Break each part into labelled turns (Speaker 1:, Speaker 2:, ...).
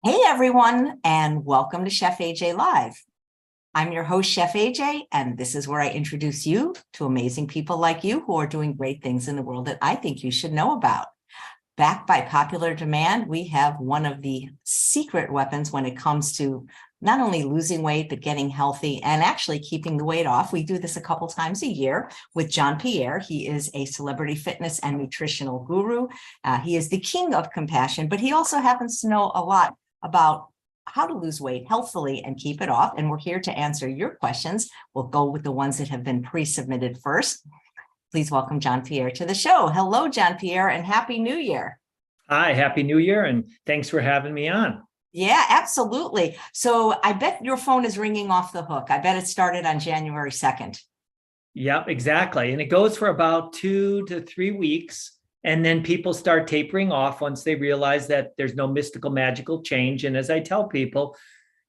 Speaker 1: Hey everyone, and welcome to Chef AJ Live. I'm your host, Chef AJ, and this is where I introduce you to amazing people like you who are doing great things in the world that I think you should know about. Backed by popular demand, we have one of the secret weapons when it comes to not only losing weight, but getting healthy and actually keeping the weight off. We do this a couple times a year with John Pierre. He is a celebrity fitness and nutritional guru. He is the king of compassion, but he also happens to know a lot about how to lose weight healthfully and keep it off. And we're here to answer your questions. We'll go with the ones that have been pre-submitted first. Please welcome John Pierre to the show. Hello, John Pierre, and Happy New Year.
Speaker 2: Hi, Happy New Year, and thanks for having me on.
Speaker 1: Yeah, absolutely. So I bet your phone is ringing off the hook. I bet it started on January 2nd.
Speaker 2: Yep, exactly. And it goes for about 2 to 3 weeks. And then people start tapering off once they realize that there's no mystical, magical change. And as I tell people,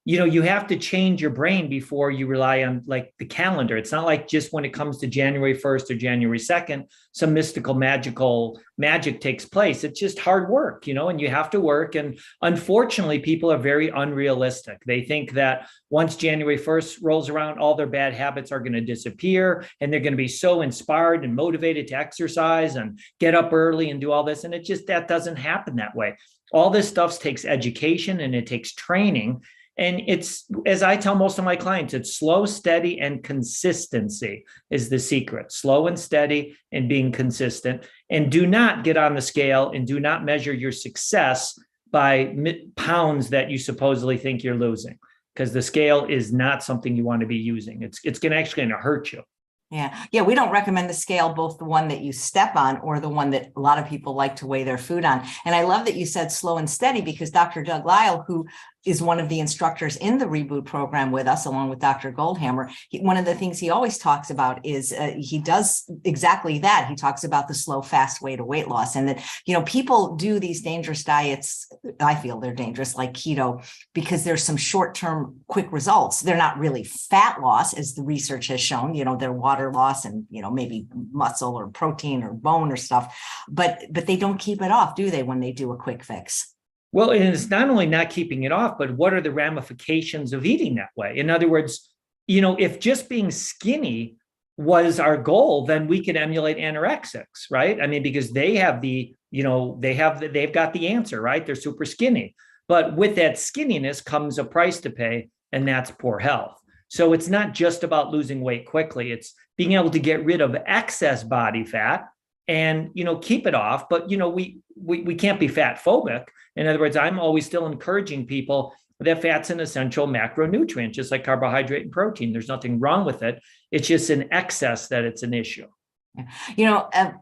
Speaker 2: you have to change your brain before you rely on like the calendar. It's not like just when it comes to January 1st or January 2nd, some mystical, magical magic takes place. It's just hard work, and you have to work. And unfortunately, people are very unrealistic. They think that once January 1st rolls around, all their bad habits are going to disappear and they're going to be so inspired and motivated to exercise and get up early and do all this. And that doesn't happen that way. All this stuff takes education and it takes training. And it's, as I tell most of my clients, it's slow, steady, and consistency is the secret. Slow and steady and being consistent. And do not get on the scale and do not measure your success by pounds that you supposedly think you're losing, because the scale is not something you want to be using. It's actually going to hurt you.
Speaker 1: Yeah. We don't recommend the scale, both the one that you step on or the one that a lot of people like to weigh their food on. And I love that you said slow and steady, because Dr. Doug Lisle, who is one of the instructors in the Reboot program with us, along with Dr. Goldhammer, one of the things he always talks about is he does exactly that. He talks about the slow, fast way to weight loss. And that, people do these dangerous diets. I feel they're dangerous, like keto, because there's some short-term quick results. They're not really fat loss, as the research has shown, they're water loss and, maybe muscle or protein or bone or stuff, but they don't keep it off, do they, when they do a quick fix?
Speaker 2: Well, and it's not only not keeping it off, but what are the ramifications of eating that way? In other words, if just being skinny was our goal, then we could emulate anorexics, right? I mean, because they have they've got the answer, right? They're super skinny. But with that skinniness comes a price to pay, and that's poor health. So it's not just about losing weight quickly. It's being able to get rid of excess body fat and, keep it off. But, we can't be fat phobic. In other words, I'm always still encouraging people that fat's an essential macronutrient, just like carbohydrate and protein. There's nothing wrong with it. It's just in excess that it's an issue.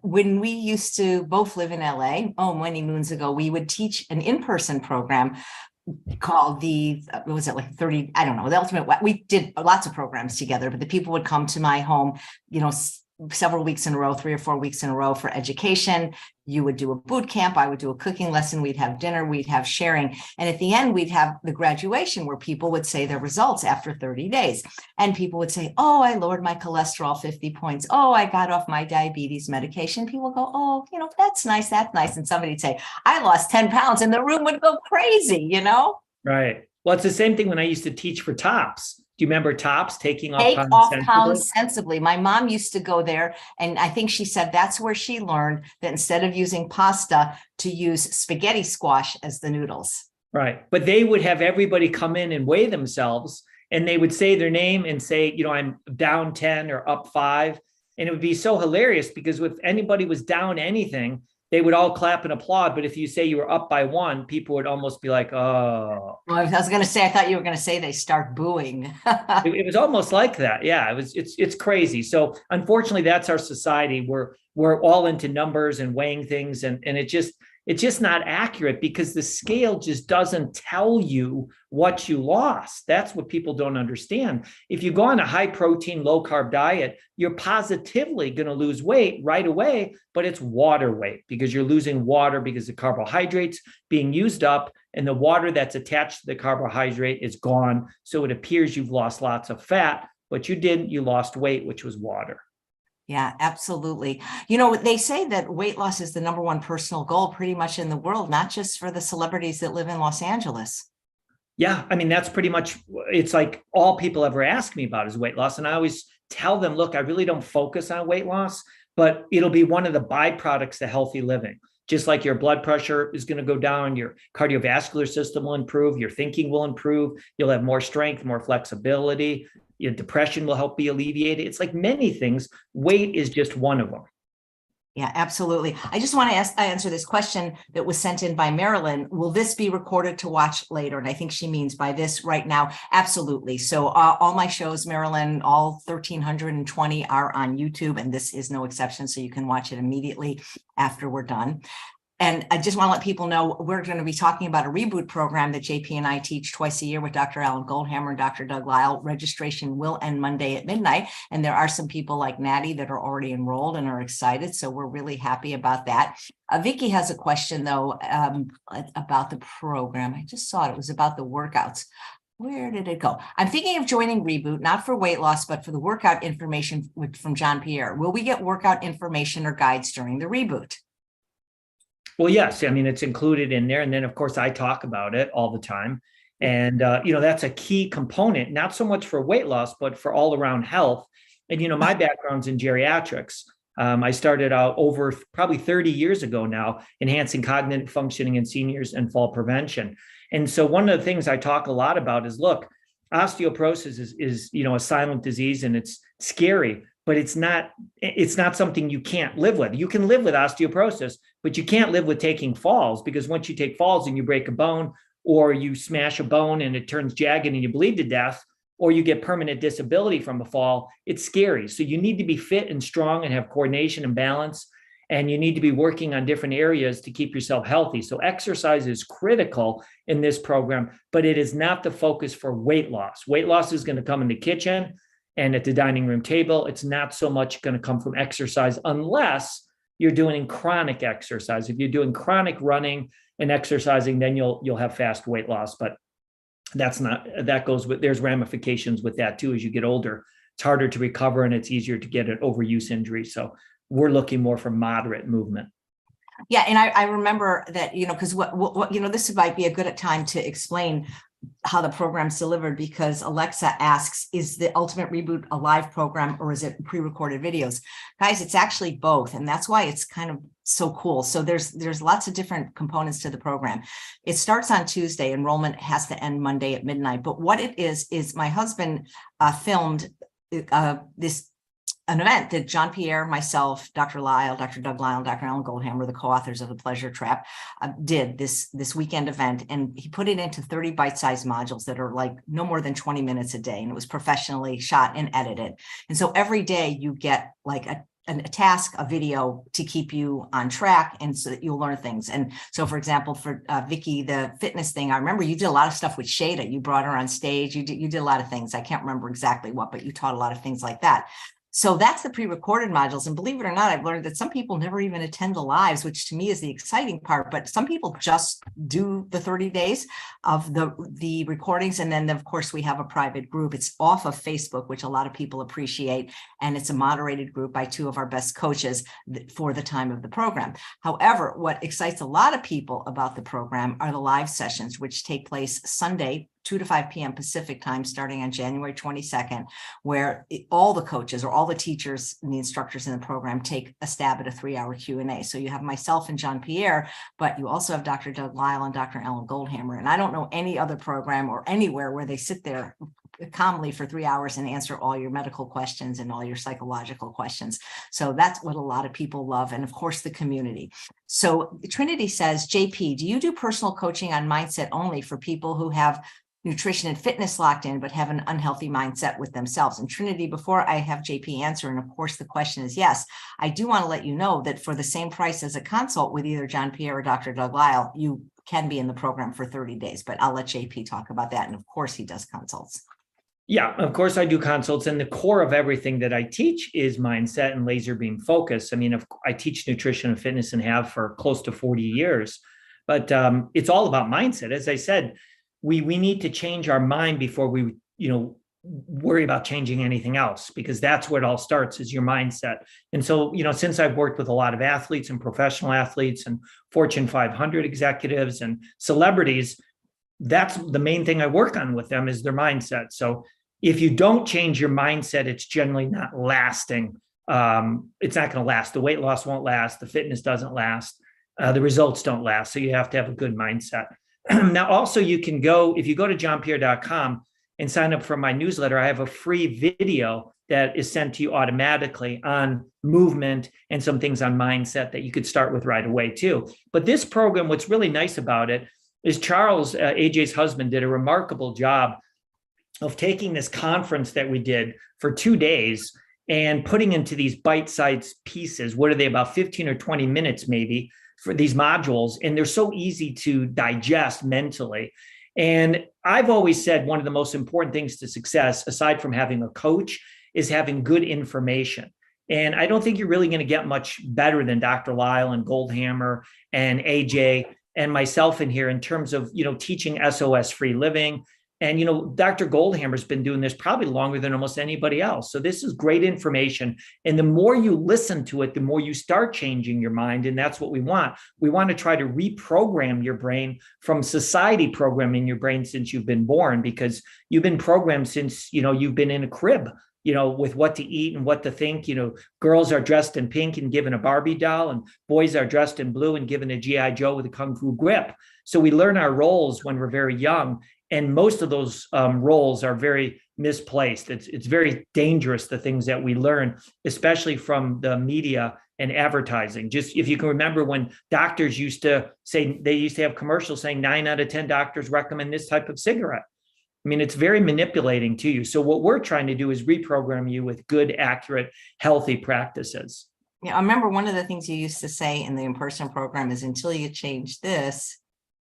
Speaker 1: When we used to both live in LA, many moons ago, we would teach an in-person program called the Ultimate. We did lots of programs together, but the people would come to my home, several weeks in a row, 3 or 4 weeks in a row for education. You would do a boot camp. I would do a cooking lesson. We'd have dinner. We'd have sharing. And at the end, we'd have the graduation where people would say their results after 30 days. And people would say, I lowered my cholesterol 50 points. I got off my diabetes medication. People go, that's nice. That's nice. And somebody'd say, I lost 10 pounds, and the room would go crazy,
Speaker 2: Right. Well, it's the same thing when I used to teach for TOPS. Do you remember TOPS, taking off
Speaker 1: pounds sensibly? My mom used to go there, and I think she said that's where she learned that instead of using pasta, to use spaghetti squash as the noodles.
Speaker 2: Right. But they would have everybody come in and weigh themselves, and they would say their name and say, I'm down 10 or up 5. And it would be so hilarious, because if anybody was down anything, they would all clap and applaud. But if you say you were up by 1, people would almost be like, oh.
Speaker 1: Well, I was going to say, I thought you were going to say they start booing.
Speaker 2: It was almost like that. Yeah, it's crazy. So unfortunately, that's our society. We're all into numbers and weighing things. And it's just not accurate, because the scale just doesn't tell you what you lost. That's what people don't understand. If you go on a high protein, low carb diet, you're positively going to lose weight right away, but it's water weight, because you're losing water because the carbohydrates being used up and the water that's attached to the carbohydrate is gone. So it appears you've lost lots of fat, but you didn't. You lost weight, which was water.
Speaker 1: Yeah, absolutely. They say that weight loss is the #1 personal goal pretty much in the world, not just for the celebrities that live in Los Angeles.
Speaker 2: Yeah, I mean, that's pretty much, it's like all people ever ask me about is weight loss. And I always tell them, look, I really don't focus on weight loss, but it'll be one of the byproducts of healthy living. Just like your blood pressure is going to go down, your cardiovascular system will improve, your thinking will improve, you'll have more strength, more flexibility, your depression will help be alleviated. It's like many things. Weight is just one of them.
Speaker 1: Yeah, absolutely. I just want to answer this question that was sent in by Marilyn. Will this be recorded to watch later? And I think she means by this right now. Absolutely. So all my shows, Marilyn, all 1,320 are on YouTube, and this is no exception. So you can watch it immediately after we're done. And I just want to let people know we're going to be talking about a reboot program that JP and I teach twice a year with Dr. Alan Goldhammer and Dr. Doug Lisle. Registration will end Monday at midnight. And there are some people like Natty that are already enrolled and are excited. So we're really happy about that. Vicky has a question, though, about the program. I just saw it. It was about the workouts. Where did it go? I'm thinking of joining Reboot, not for weight loss, but for the workout information from John Pierre. Will we get workout information or guides during the reboot?
Speaker 2: Well, yes, I mean, it's included in there. And then, of course, I talk about it all the time. And, that's a key component, not so much for weight loss, but for all around health. And, my background's in geriatrics. I started out over probably 30 years ago now, enhancing cognitive functioning in seniors and fall prevention. And so one of the things I talk a lot about is, look, osteoporosis is a silent disease, and it's scary, but it's not something you can't live with. You can live with osteoporosis, but you can't live with taking falls, because once you take falls and you break a bone, or you smash a bone and it turns jagged and you bleed to death, or you get permanent disability from a fall, it's scary. So you need to be fit and strong and have coordination and balance, and you need to be working on different areas to keep yourself healthy. So exercise is critical in this program, but it is not the focus for weight loss. Weight loss is going to come in the kitchen and at the dining room table. It's not so much going to come from exercise unless you're doing chronic exercise. If you're doing chronic running and exercising, then you'll have fast weight loss. But there's ramifications with that too. As you get older, it's harder to recover and it's easier to get an overuse injury. So we're looking more for moderate movement.
Speaker 1: Yeah, and I remember that, because what this might be a good time to explain how the program's delivered, because Alexa asks, is the Ultimate Reboot a live program or is it pre-recorded videos? Guys, it's actually both. And that's why it's kind of so cool. So there's lots of different components to the program. It starts on Tuesday. Enrollment has to end Monday at midnight. But what it is my husband filmed an event that John Pierre, myself, Dr. Lisle, Dr. Doug Lisle, and Dr. Alan Goldhammer, the co-authors of The Pleasure Trap, did this weekend event. And he put it into 30 bite-sized modules that are like no more than 20 minutes a day. And it was professionally shot and edited. And so every day you get like a task, a video to keep you on track, and so that you'll learn things. And so, for example, for Vicky, the fitness thing, I remember you did a lot of stuff with Shada. You brought her on stage. You did a lot of things. I can't remember exactly what, but you taught a lot of things like that. So that's the pre-recorded modules. And believe it or not, I've learned that some people never even attend the lives, which to me is the exciting part. But some people just do the 30 days of the recordings. And then, of course, we have a private group. It's off of Facebook, which a lot of people appreciate. And it's a moderated group by two of our best coaches for the time of the program. However, what excites a lot of people about the program are the live sessions, which take place Sunday, 2 to 5 p.m. Pacific time, starting on January 22nd, where all the coaches or all the teachers and the instructors in the program take a stab at a 3-hour Q&A. So you have myself and John Pierre, but you also have Dr. Doug Lisle and Dr. Alan Goldhammer. And I don't know any other program or anywhere where they sit there calmly for 3 hours and answer all your medical questions and all your psychological questions. So that's what a lot of people love. And of course, the community. So Trinity says, JP, do you do personal coaching on mindset only for people who have nutrition and fitness locked in, but have an unhealthy mindset with themselves? And Trinity, before I have JP answer, and of course the question is yes, I do want to let you know that for the same price as a consult with either John Pierre or Dr. Doug Lisle, you can be in the program for 30 days, but I'll let JP talk about that. And of course he does consults.
Speaker 2: Yeah, of course I do consults, and the core of everything that I teach is mindset and laser beam focus. I mean, I teach nutrition and fitness and have for close to 40 years, but it's all about mindset. As I said, we need to change our mind before we, worry about changing anything else, because that's where it all starts, is your mindset. And so, since I've worked with a lot of athletes and professional athletes and Fortune 500 executives and celebrities, that's the main thing I work on with them is their mindset. So if you don't change your mindset, it's generally not lasting. It's not going to last. The weight loss won't last. The fitness doesn't last. The results don't last. So you have to have a good mindset. Now, also, you can go, if you go to johnpierre.com and sign up for my newsletter, I have a free video that is sent to you automatically on movement and some things on mindset that you could start with right away too. But this program, what's really nice about it is Charles, AJ's husband, did a remarkable job of taking this conference that we did for 2 days and putting into these bite-sized pieces. What are they, about 15 or 20 minutes maybe for these modules? And they're so easy to digest mentally. And I've always said one of the most important things to success, aside from having a coach, is having good information. And I don't think you're really going to get much better than Dr. Lyle and Goldhammer and AJ and myself in here in terms of, teaching SOS free living. And, Dr. Goldhammer's been doing this probably longer than almost anybody else. So this is great information. And the more you listen to it, the more you start changing your mind. And that's what we want. We want to try to reprogram your brain from society programming your brain since you've been born, because you've been programmed since, you've been in a crib, with what to eat and what to think. Girls are dressed in pink and given a Barbie doll, and boys are dressed in blue and given a G.I. Joe with a Kung Fu grip. So we learn our roles when we're very young. And most of those roles are very misplaced. It's very dangerous, the things that we learn, especially from the media and advertising. Just if you can remember when doctors used to say, they used to have commercials saying 9 out of 10 doctors recommend this type of cigarette. I mean, it's very manipulating to you. So what we're trying to do is reprogram you with good, accurate, healthy practices.
Speaker 1: Yeah, I remember one of the things you used to say in the in-person program is until you change this,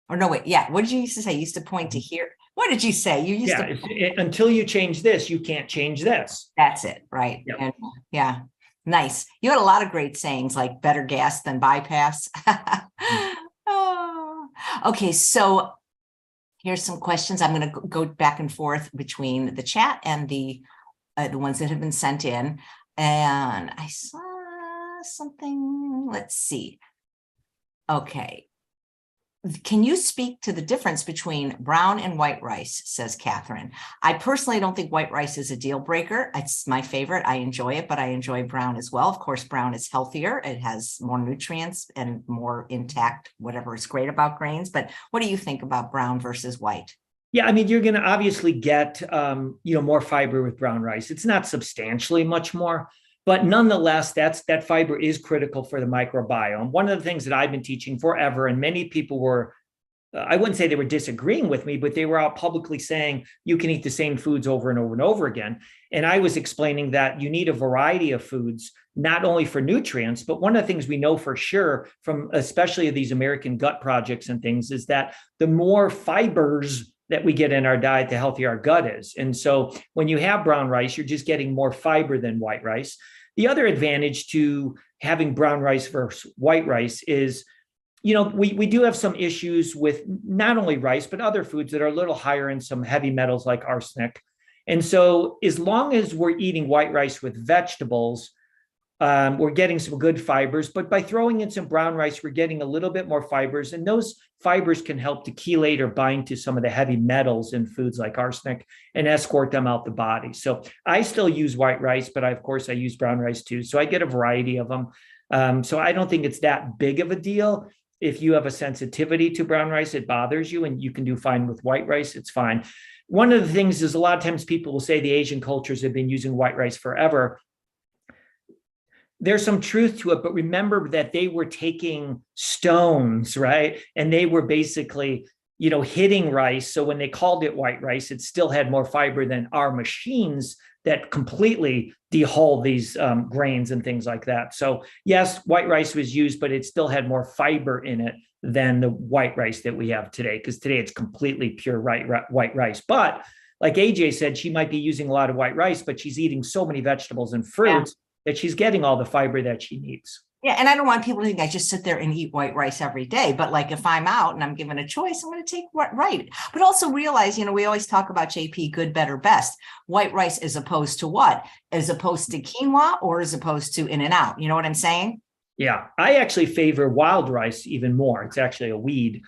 Speaker 1: or no, wait, yeah. What did you used to say? You used to point to here. What did you say? You used to
Speaker 2: until you change this, you can't change this.
Speaker 1: That's it, right?
Speaker 2: Yep.
Speaker 1: And yeah, nice. You had a lot of great sayings like better gas than bypass. Oh. Okay, so here's some questions. I'm going to go back and forth between the chat and the ones that have been sent in. And I saw something. Let's see. Okay. Can you speak to the difference between brown and white rice, says Catherine. I personally don't think white rice is a deal breaker. It's my favorite. I enjoy it, but I enjoy brown as well. Of course, brown is healthier. It has more nutrients and more intact, whatever is great about grains. But what do you think about brown versus white?
Speaker 2: Yeah, I mean, you're going to obviously get, more fiber with brown rice. It's not substantially much more. But nonetheless, that fiber is critical for the microbiome. One of the things that I've been teaching forever, and many people were, I wouldn't say they were disagreeing with me, but they were out publicly saying you can eat the same foods over and over and over again. And I was explaining that you need a variety of foods, not only for nutrients, but one of the things we know for sure from especially these American gut projects and things is that the more fibers that we get in our diet, the healthier our gut is. And so when you have brown rice, you're just getting more fiber than white rice. The other advantage to having brown rice versus white rice is, we do have some issues with not only rice, but other foods that are a little higher in some heavy metals like arsenic. And so as long as we're eating white rice with vegetables, we're getting some good fibers, but by throwing in some brown rice, we're getting a little bit more fibers, and those fibers can help to chelate or bind to some of the heavy metals in foods like arsenic and escort them out the body. So I still use white rice, but of course I use brown rice too. So I get a variety of them. So I don't think it's that big of a deal. If you have a sensitivity to brown rice, it bothers you, and you can do fine with white rice, it's fine. One of the things is a lot of times people will say the Asian cultures have been using white rice forever. There's some truth to it, but remember that they were taking stones, right? And they were basically, hitting rice. So when they called it white rice, it still had more fiber than our machines that completely dehull these grains and things like that. So yes, white rice was used, but it still had more fiber in it than the white rice that we have today, because today it's completely pure white rice. But like AJ said, she might be using a lot of white rice, but she's eating so many vegetables and fruits that she's getting all the fiber that she needs.
Speaker 1: Yeah. And I don't want people to think I just sit there and eat white rice every day. But like if I'm out and I'm given a choice, I'm going to take what right. But also realize, we always talk about JP, good, better, best. White rice as opposed to what? As opposed to quinoa or as opposed to In-N-Out. You know what I'm saying?
Speaker 2: Yeah, I actually favor wild rice even more. It's actually a weed,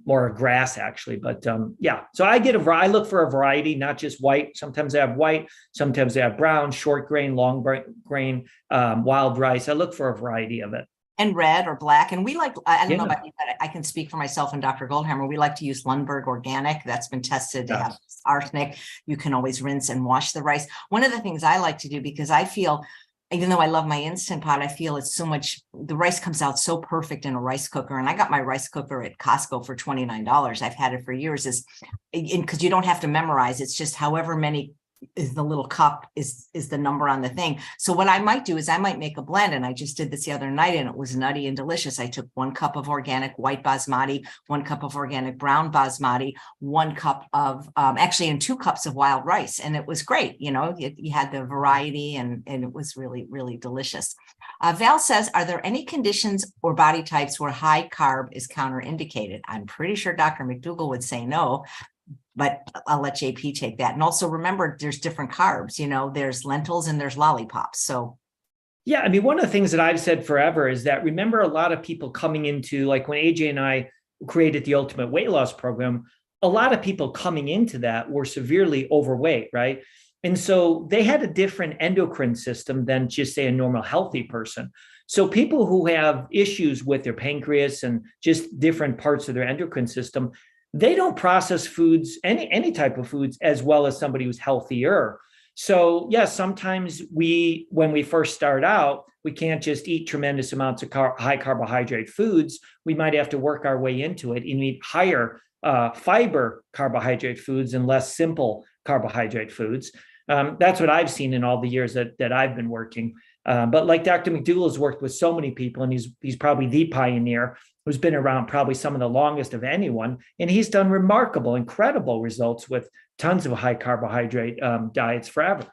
Speaker 2: or a grass actually. But yeah, so I look for a variety, not just white. Sometimes I have white, sometimes I have brown, short grain, long grain, wild rice. I look for a variety of it.
Speaker 1: And red or black. And we like, I don't know
Speaker 2: Yeah.
Speaker 1: about you, but I can speak for myself and Dr. Goldhammer. We like to use Lundberg organic. That's been tested to have arsenic. You can always rinse and wash the rice. One of the things I like to do, because I feel, even though I love my Instant Pot, I feel it's so much, the rice comes out so perfect in a rice cooker. And I got my rice cooker at Costco for $29. I've had it for years, because you don't have to memorize. It's just however many is the little cup is the number on the thing. So what I might do is I might make a blend, and I just did this the other night and it was nutty and delicious. I took 1 cup of organic white basmati, 1 cup of organic brown basmati, 1 cup of actually, and 2 cups of wild rice, and it was great. You know, you had the variety, and it was really, really delicious. Val says, are there any conditions or body types where high carb is counterindicated? I'm pretty sure Dr. McDougall would say no, but I'll let JP take that. And also remember, there's different carbs, you know, there's lentils and there's lollipops. So
Speaker 2: yeah, I mean, one of the things that I've said forever is that, remember, a lot of people coming into, like when AJ and I created the Ultimate Weight Loss Program, a lot of people coming into that were severely overweight, right? And so they had a different endocrine system than just, say, a normal healthy person. So people who have issues with their pancreas and just different parts of their endocrine system, they don't process foods, any type of foods, as well as somebody who's healthier. So yes, sometimes when we first start out, we can't just eat tremendous amounts of high carbohydrate foods. We might have to work our way into it and eat higher fiber carbohydrate foods and less simple carbohydrate foods. That's what I've seen in all the years that I've been working. But like Dr. McDougall has worked with so many people, and he's probably the pioneer who's been around probably some of the longest of anyone. And he's done remarkable, incredible results with tons of high carbohydrate diets forever.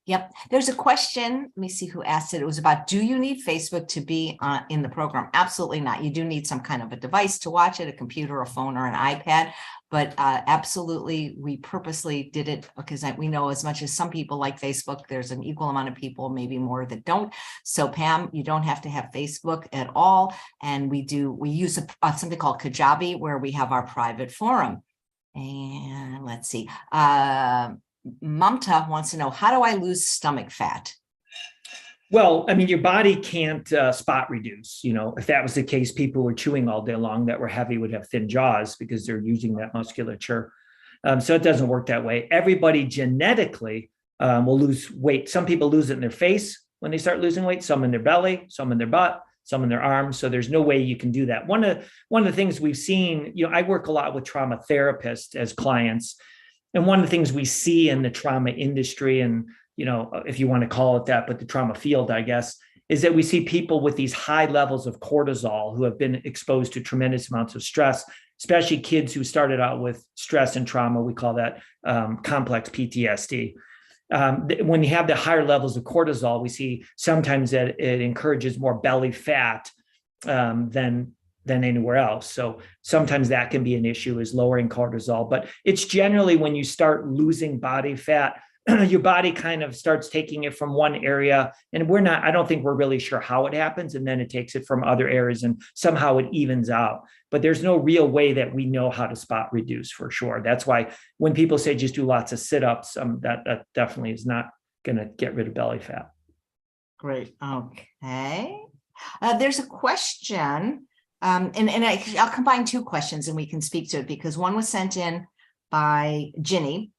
Speaker 1: Yep. There's a question. Let me see who asked it. It was about, do you need Facebook to be in the program? Absolutely not. You do need some kind of a device to watch it, a computer, a phone, or an iPad. But absolutely, we purposely did it because we know, as much as some people like Facebook, there's an equal amount of people, maybe more, that don't. So Pam, you don't have to have Facebook at all. And we use something called Kajabi, where we have our private forum. And let's see. Mamta wants to know, how do I lose stomach fat?
Speaker 2: Well, I mean, your body can't spot reduce. You know, if that was the case, people were chewing all day long that were heavy would have thin jaws because they're using that musculature. So it doesn't work that way. Everybody genetically will lose weight. Some people lose it in their face when they start losing weight, some in their belly, some in their butt, some in their arms. So there's no way you can do that. One of the things we've seen, you know, I work a lot with trauma therapists as clients. And one of the things we see in the trauma industry, and, you know, if you want to call it that, but the trauma field, I guess, is that we see people with these high levels of cortisol who have been exposed to tremendous amounts of stress, especially kids who started out with stress and trauma. We call that complex PTSD. When you have the higher levels of cortisol, we see sometimes that it encourages more belly fat than anywhere else. So sometimes that can be an issue, is lowering cortisol, but it's generally when you start losing body fat, your body kind of starts taking it from one area, and I don't think we're really sure how it happens. And then it takes it from other areas and somehow it evens out, but there's no real way that we know how to spot reduce for sure. That's why when people say just do lots of sit-ups, that definitely is not going to get rid of belly fat.
Speaker 1: Great. Okay. There's a question. I'll combine 2 questions and we can speak to it, because one was sent in by Ginny.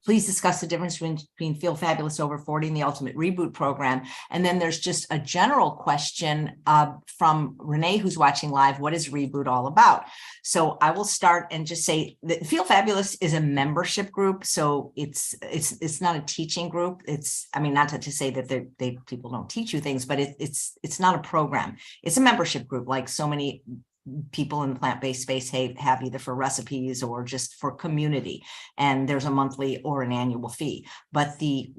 Speaker 1: Please discuss the difference between Feel Fabulous Over 40 and the Ultimate Reboot Program. And then there's just a general question from Renee, who's watching live. What is Reboot all about? So I will start and just say that Feel Fabulous is a membership group. So it's not a teaching group. I mean, not to say that people don't teach you things, but it's not a program. It's a membership group, like so many people in the plant-based space have either for recipes or just for community. And there's a monthly or an annual fee. But the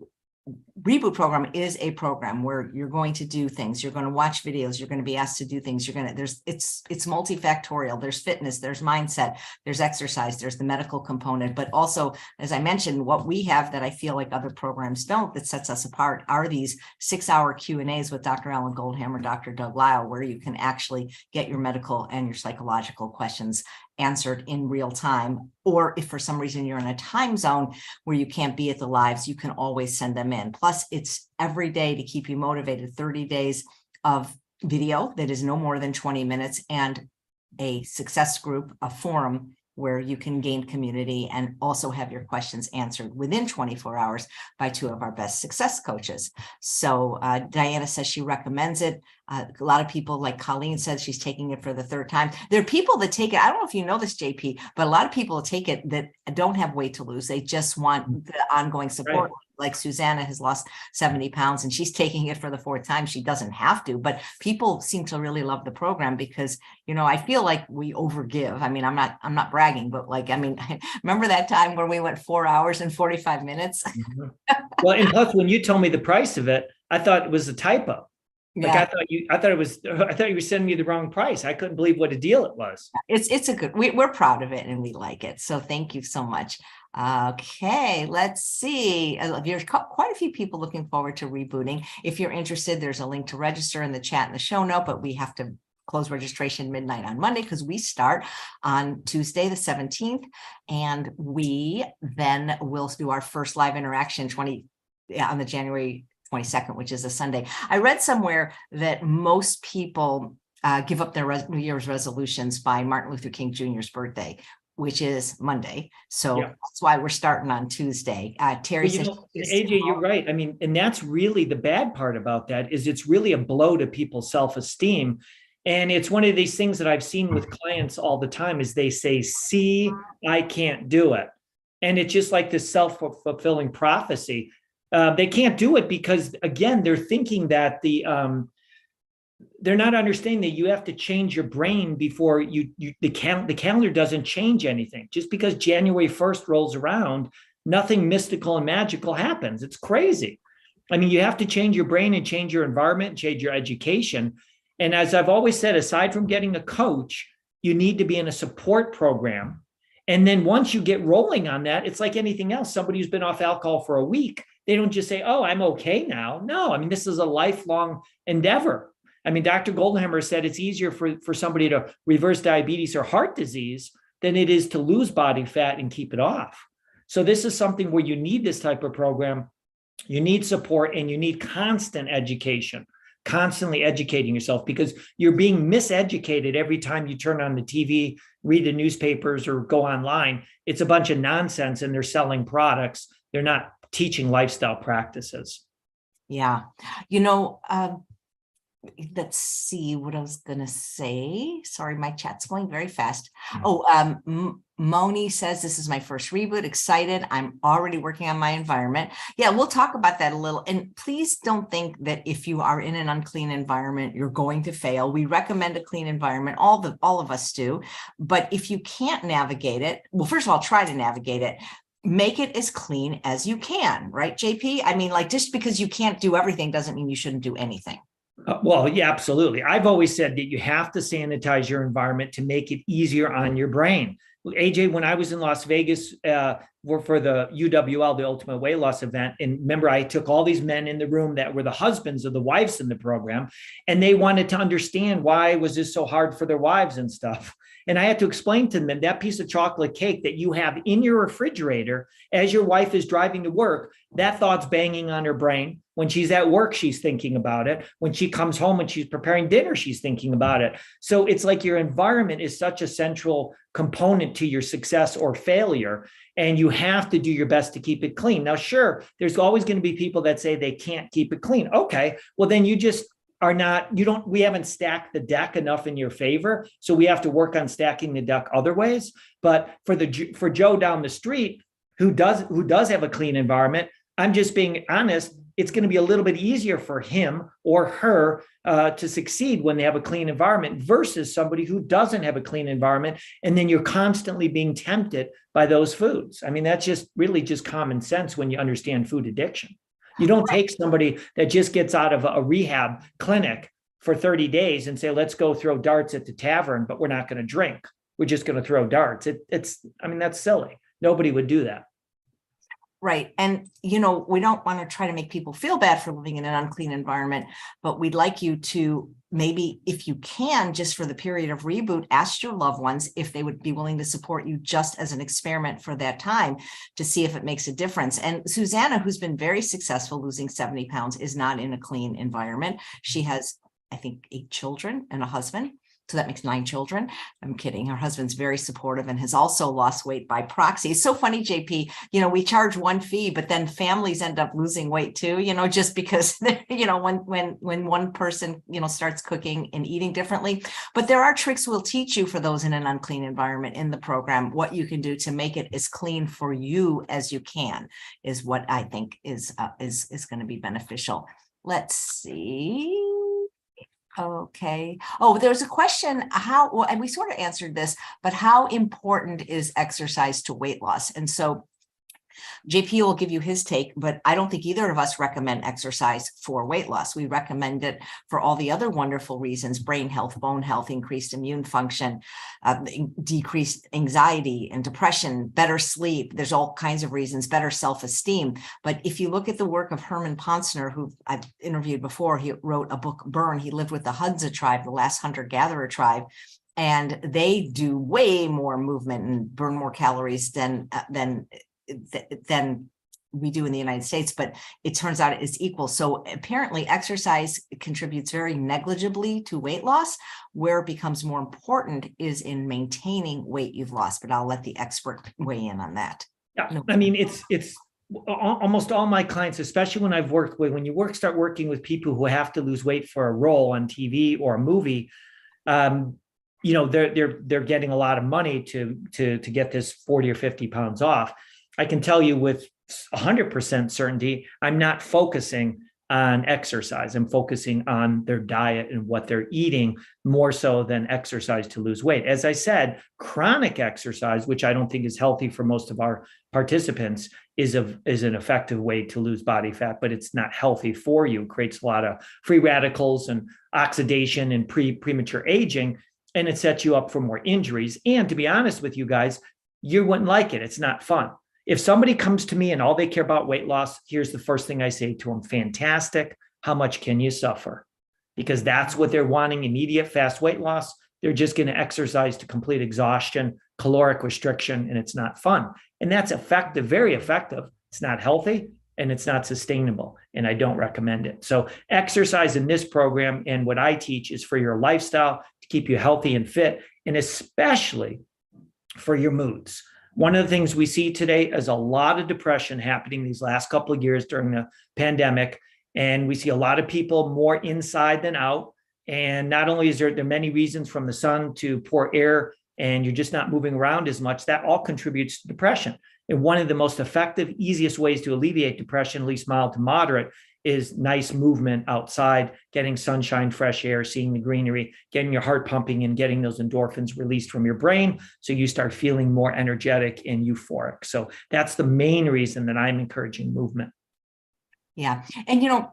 Speaker 1: Reboot program is a program where you're going to do things. You're going to watch videos. You're going to be asked to do things. It's multifactorial. There's fitness, there's mindset, there's exercise, there's the medical component, but also, as I mentioned, what we have that I feel like other programs don't, that sets us apart, are these 6-hour Q&As with Dr. Alan Goldhammer, Dr. Doug Lisle, where you can actually get your medical and your psychological questions answered in real time. Or if for some reason you're in a time zone where you can't be at the lives, you can always send them in. Plus, it's every day to keep you motivated, 30 days of video that is no more than 20 minutes, and a success group, a forum where you can gain community and also have your questions answered within 24 hours by 2 of our best success coaches. So Diana says she recommends it. A lot of people, like Colleen said, she's taking it for the 3rd time. There are people that take it. I don't know if you know this, JP, but a lot of people take it that don't have weight to lose. They just want the ongoing support. Right. Like Susanna has lost 70 pounds and she's taking it for the 4th time. She doesn't have to, but people seem to really love the program because, I feel like we overgive. I mean, I'm not bragging, but remember that time where we went 4 hours and 45 minutes?
Speaker 2: Mm-hmm. Well, and plus when you told me the price of it, I thought it was a typo. Like yeah. I thought you were sending me the wrong price. I couldn't believe what a deal it was.
Speaker 1: It's a good, we're proud of it and we like it. So thank you so much. Okay, let's see. There's quite a few people looking forward to rebooting. If you're interested, there's a link to register in the chat in the show note, but we have to close registration midnight on Monday because we start on Tuesday, the 17th. And we then will do our first live interaction on the January 22nd, which is a Sunday. I read somewhere that most people give up their New Year's resolutions by Martin Luther King Jr.'s birthday, which is Monday. So yeah. That's why we're starting on Tuesday. Terry says,
Speaker 2: AJ, you're right. I mean, and that's really the bad part about that is it's really a blow to people's self-esteem. And it's one of these things that I've seen with clients all the time is they say, see, I can't do it. And it's just like this self-fulfilling prophecy. They can't do it because, again, they're thinking that they're not understanding that you have to change your brain before the calendar doesn't change anything. Just because January 1st rolls around, nothing mystical and magical happens. It's crazy. I mean, you have to change your brain and change your environment, and change your education. And as I've always said, aside from getting a coach, you need to be in a support program. And then once you get rolling on that, it's like anything else. Somebody who's been off alcohol for a week, they don't just say, oh, I'm okay now. No, I mean, this is a lifelong endeavor. I mean, Dr. Goldhammer said it's easier for somebody to reverse diabetes or heart disease than it is to lose body fat and keep it off. So this is something where you need this type of program. You need support and you need constant education, constantly educating yourself because you're being miseducated every time you turn on the TV, read the newspapers or go online. It's a bunch of nonsense and they're selling products. They're not teaching lifestyle practices.
Speaker 1: Yeah. Let's see what I was going to say. Sorry, my chat's going very fast. Moni says, this is my first reboot. Excited. I'm already working on my environment. Yeah, we'll talk about that a little. And please don't think that if you are in an unclean environment, you're going to fail. We recommend a clean environment. All of us do. But if you can't navigate it, well, first of all, try to navigate it. Make it as clean as you can, right, JP? I mean, just because you can't do everything doesn't mean you shouldn't do anything.
Speaker 2: Well, yeah, absolutely. I've always said that you have to sanitize your environment to make it easier on your brain. AJ, when I was in Las Vegas for the UWL, the Ultimate Weight Loss event, and remember, I took all these men in the room that were the husbands of the wives in the program, and they wanted to understand why was this so hard for their wives and stuff. And I had to explain to them that piece of chocolate cake that you have in your refrigerator as your wife is driving to work, that thought's banging on her brain. When she's at work, she's thinking about it. When she comes home and she's preparing dinner, she's thinking about it. So it's like your environment is such a central component to your success or failure. And you have to do your best to keep it clean. Now, sure, there's always going to be people that say they can't keep it clean. Okay, well, then you just we haven't stacked the deck enough in your favor. So we have to work on stacking the deck other ways. But for Joe down the street, who does have a clean environment, I'm just being honest, it's going to be a little bit easier for him or her to succeed when they have a clean environment versus somebody who doesn't have a clean environment. And then you're constantly being tempted by those foods. I mean, that's just really just common sense when you understand food addiction. You don't take somebody that just gets out of a rehab clinic for 30 days and say, let's go throw darts at the tavern, but we're not going to drink. We're just going to throw darts. I mean, that's silly. Nobody would do that.
Speaker 1: Right. And, you know, we don't want to try to make people feel bad for living in an unclean environment, but we'd like you to maybe, if you can, just for the period of Reboot, ask your loved ones if they would be willing to support you just as an experiment for that time to see if it makes a difference. And Susanna, who's been very successful losing 70 pounds, is not in a clean environment. She has, I think, 8 children and a husband. So that makes 9 children. I'm kidding. Her husband's very supportive and has also lost weight by proxy. It's so funny, JP, you know, we charge one fee, but then families end up losing weight too, you know, just because, you know, when one person, you know, starts cooking and eating differently. But there are tricks we'll teach you for those in an unclean environment in the program. What you can do to make it as clean for you as you can is what I think is going to be beneficial. Let's see. Okay. Oh, there's a question well, and we sort of answered this, but how important is exercise to weight loss? And so JP will give you his take, but I don't think either of us recommend exercise for weight loss. We recommend it for all the other wonderful reasons: brain health, bone health, increased immune function, decreased anxiety and depression, better sleep. There's all kinds of reasons, better self-esteem. But if you look at the work of Herman Ponsner, who I've interviewed before, he wrote a book, Burn. He lived with the Hadza tribe, the last hunter-gatherer tribe. And they do way more movement and burn more calories than we do in the United States, but it turns out it's equal. So apparently exercise contributes very negligibly to weight loss. Where it becomes more important is in maintaining weight you've lost, but I'll let the expert weigh in on that.
Speaker 2: Yeah, no. I mean, it's almost all my clients, especially when I've worked with, when you start working with people who have to lose weight for a role on TV or a movie, you know, they're getting a lot of money to get this 40 or 50 pounds off. I can tell you with 100% certainty, I'm not focusing on exercise. I'm focusing on their diet and what they're eating more so than exercise to lose weight. As I said, chronic exercise, which I don't think is healthy for most of our participants, is an effective way to lose body fat, but it's not healthy for you. It creates a lot of free radicals and oxidation and premature aging, and it sets you up for more injuries. And to be honest with you guys, you wouldn't like it. It's not fun. If somebody comes to me and all they care about weight loss, here's the first thing I say to them: fantastic. How much can you suffer? Because that's what they're wanting: immediate, fast weight loss. They're just going to exercise to complete exhaustion, caloric restriction, and it's not fun. And that's effective, very effective. It's not healthy and it's not sustainable, and I don't recommend it. So exercise in this program and what I teach is for your lifestyle, to keep you healthy and fit, and especially for your moods. One of the things we see today is a lot of depression happening these last couple of years during the pandemic. And we see a lot of people more inside than out. And not only is there many reasons, from the sun to poor air, and you're just not moving around as much, that all contributes to depression. And one of the most effective, easiest ways to alleviate depression, at least mild to moderate, is nice movement outside, getting sunshine, fresh air, seeing the greenery, getting your heart pumping and getting those endorphins released from your brain. So you start feeling more energetic and euphoric. So that's the main reason that I'm encouraging movement.
Speaker 1: Yeah. And, you know,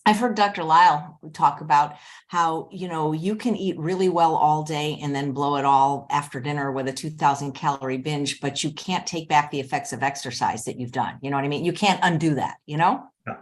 Speaker 1: I've heard Dr. Lyle talk about how, you know, you can eat really well all day and then blow it all after dinner with a 2,000 calorie binge, but you can't take back the effects of exercise that you've done. You know what I mean? You can't undo that, you know? Yeah.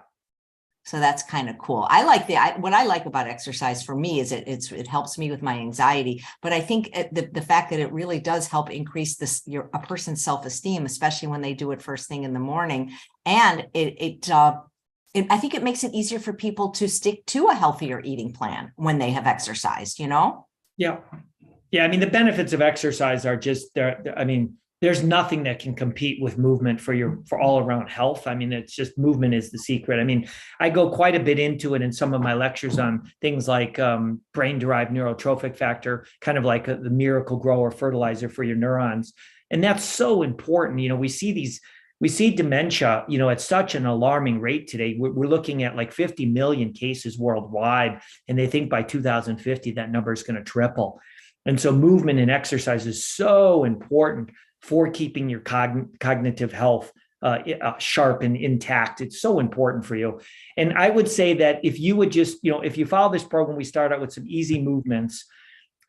Speaker 1: So that's kind of cool. I like what I like about exercise for me is it helps me with my anxiety, but I think the fact that it really does help increase a person's self-esteem, especially when they do it first thing in the morning. And I think it makes it easier for people to stick to a healthier eating plan when they have exercised, you know? Yeah.
Speaker 2: Yeah. I mean, the benefits of exercise are just there. I mean, there's nothing that can compete with movement for all around health. I mean, it's just movement is the secret. I mean, I go quite a bit into it in some of my lectures on things like brain-derived neurotrophic factor, kind of like the miracle grow or fertilizer for your neurons. And that's so important. You know, we see dementia, you know, at such an alarming rate today. We're looking at like 50 million cases worldwide, and they think by 2050 that number is going to triple. And so movement and exercise is so important for keeping your cognitive health sharp and intact. It's so important for you. And I would say that if you would just, if you follow this program, we start out with some easy movements.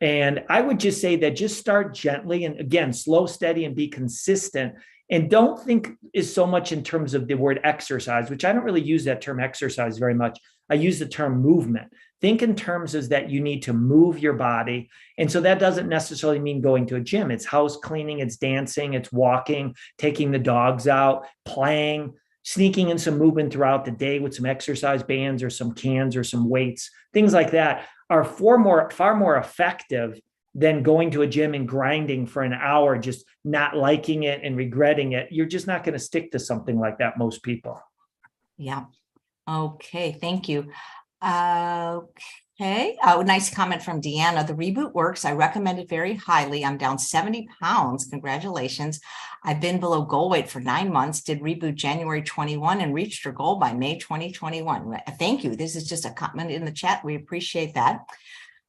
Speaker 2: And I would just say that just start gently and again, slow, steady, and be consistent. And don't think is so much in terms of the word exercise, which I don't really use that term exercise very much. I use the term movement. Think in terms as that you need to move your body. And so that doesn't necessarily mean going to a gym. It's house cleaning, it's dancing, it's walking, taking the dogs out, playing, sneaking in some movement throughout the day with some exercise bands or some cans or some weights. Things like that are far more effective than going to a gym and grinding for an hour, just not liking it and regretting it. You're just not going to stick to something like that, most people.
Speaker 1: Yeah. Okay. Thank you. Okay. Oh, nice comment from Deanna. The Reboot works. I recommend it very highly. I'm down 70 pounds. Congratulations. I've been below goal weight for 9 months, did Reboot January 21 and reached her goal by May 2021. Thank you. This is just a comment in the chat. We appreciate that.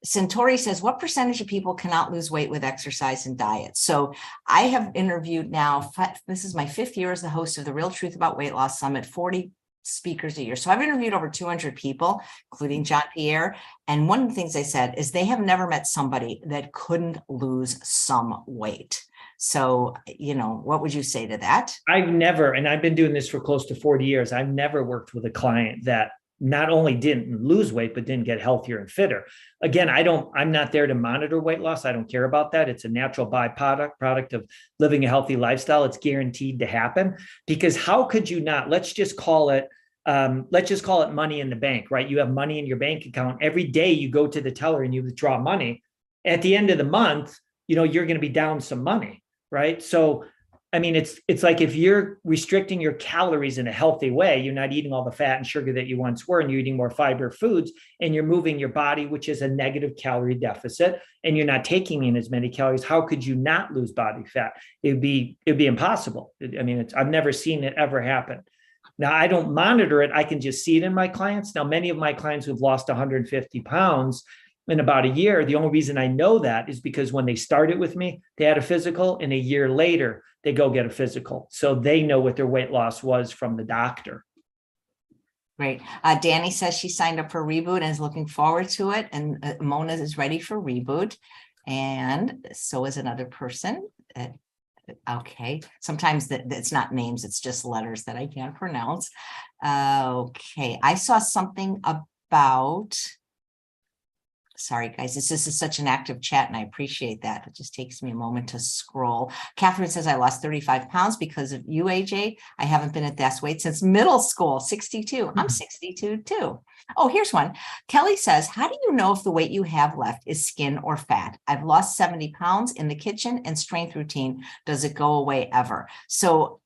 Speaker 1: Centauri says, what percentage of people cannot lose weight with exercise and diet? So I have interviewed now, this is my 5th year as the host of the Real Truth About Weight Loss Summit, 40 speakers a year. So I've interviewed over 200 people, including John Pierre. And one of the things they said is they have never met somebody that couldn't lose some weight. So, what would you say to that?
Speaker 2: I've never, and I've been doing this for close to 40 years. I've never worked with a client that not only didn't lose weight, but didn't get healthier and fitter. Again, I'm not there to monitor weight loss. I don't care about that. It's a natural product of living a healthy lifestyle. It's guaranteed to happen because how could you not? Let's just call it money in the bank, right? You have money in your bank account. Every day you go to the teller and you withdraw money. At the end of the month, you're going to be down some money, right? So I mean, it's like if you're restricting your calories in a healthy way, you're not eating all the fat and sugar that you once were, and you're eating more fiber foods, and you're moving your body, which is a negative calorie deficit, and you're not taking in as many calories. How could you not lose body fat? It'd be impossible. I mean, I've never seen it ever happen. Now, I don't monitor it. I can just see it in my clients. Now, many of my clients who've lost 150 pounds in about a year, the only reason I know that is because when they started with me, they had a physical, and a year later, they go get a physical. So they know what their weight loss was from the doctor.
Speaker 1: Great. Danny says she signed up for Reboot and is looking forward to it. And Mona is ready for Reboot. And so is another person. Okay. Sometimes it's not names, it's just letters that I can't pronounce. Okay. I saw something about... Sorry, guys, this is such an active chat and I appreciate that. It just takes me a moment to scroll. Catherine says, I lost 35 pounds because of you, AJ. I haven't been at this weight since middle school, 62. I'm 62 too. Oh, here's one. Kelly says, how do you know if the weight you have left is skin or fat? I've lost 70 pounds in the kitchen and strength routine. Does it go away ever? So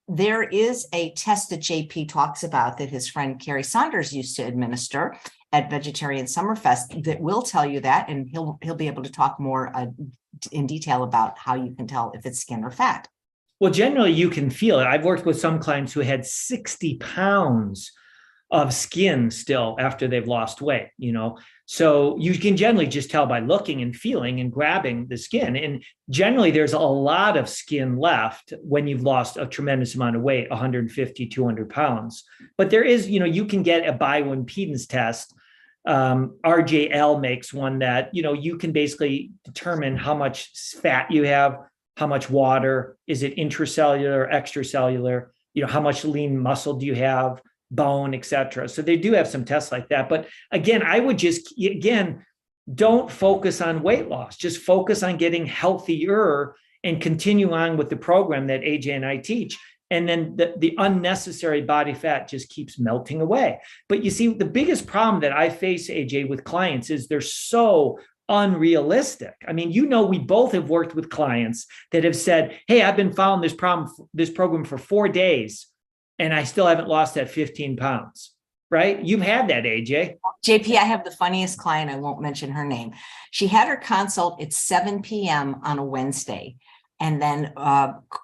Speaker 1: there is a test that JP talks about that his friend Carrie Saunders used to administer at Vegetarian Summerfest that will tell you that, and he'll be able to talk more in detail about how you can tell if it's skin or fat.
Speaker 2: Well, generally you can feel it. I've worked with some clients who had 60 pounds of skin still after they've lost weight, So you can generally just tell by looking and feeling and grabbing the skin. And generally there's a lot of skin left when you've lost a tremendous amount of weight, 150, 200 pounds. But there is, you can get a bioimpedance test. RJL makes one that, you can basically determine how much fat you have, how much water, is it intracellular, extracellular, how much lean muscle do you have, bone, et cetera. So they do have some tests like that. But again, I would don't focus on weight loss, just focus on getting healthier and continue on with the program that AJ and I teach. And then the unnecessary body fat just keeps melting away. But you see, the biggest problem that I face, AJ, with clients is they're so unrealistic. I mean, we both have worked with clients that have said, hey, I've been following this program for 4 days, and I still haven't lost that 15 pounds, right? You've had that, AJ.
Speaker 1: JP, I have the funniest client. I won't mention her name. She had her consult at 7 p.m. on a Wednesday, and then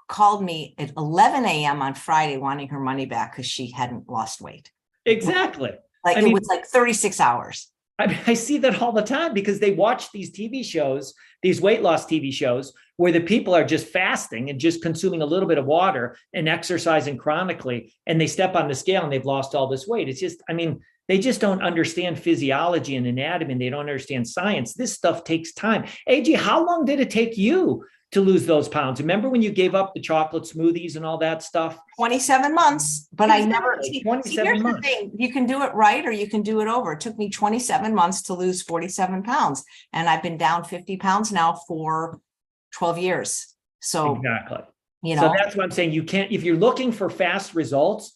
Speaker 1: called me at 11 a.m. on Friday wanting her money back because she hadn't lost weight.
Speaker 2: Exactly.
Speaker 1: It was like 36 hours.
Speaker 2: I mean, I see that all the time because they watch these TV shows, these weight loss TV shows, where the people are just fasting and just consuming a little bit of water and exercising chronically, and they step on the scale and they've lost all this weight. It's just, I mean, they just don't understand physiology and anatomy, and they don't understand science. This stuff takes time. AJ, how long did it take you to lose those pounds? Remember when you gave up the chocolate smoothies and all that stuff?
Speaker 1: 27 months, but I never,
Speaker 2: Exactly,
Speaker 1: see,
Speaker 2: 27
Speaker 1: here's the
Speaker 2: months.
Speaker 1: thing, you can do it right or you can do it over. It took me 27 months to lose 47 pounds, and I've been down 50 pounds now for 12 years. So,
Speaker 2: Exactly.
Speaker 1: you
Speaker 2: So
Speaker 1: know,
Speaker 2: that's what I'm saying. You can't, if you're looking for fast results,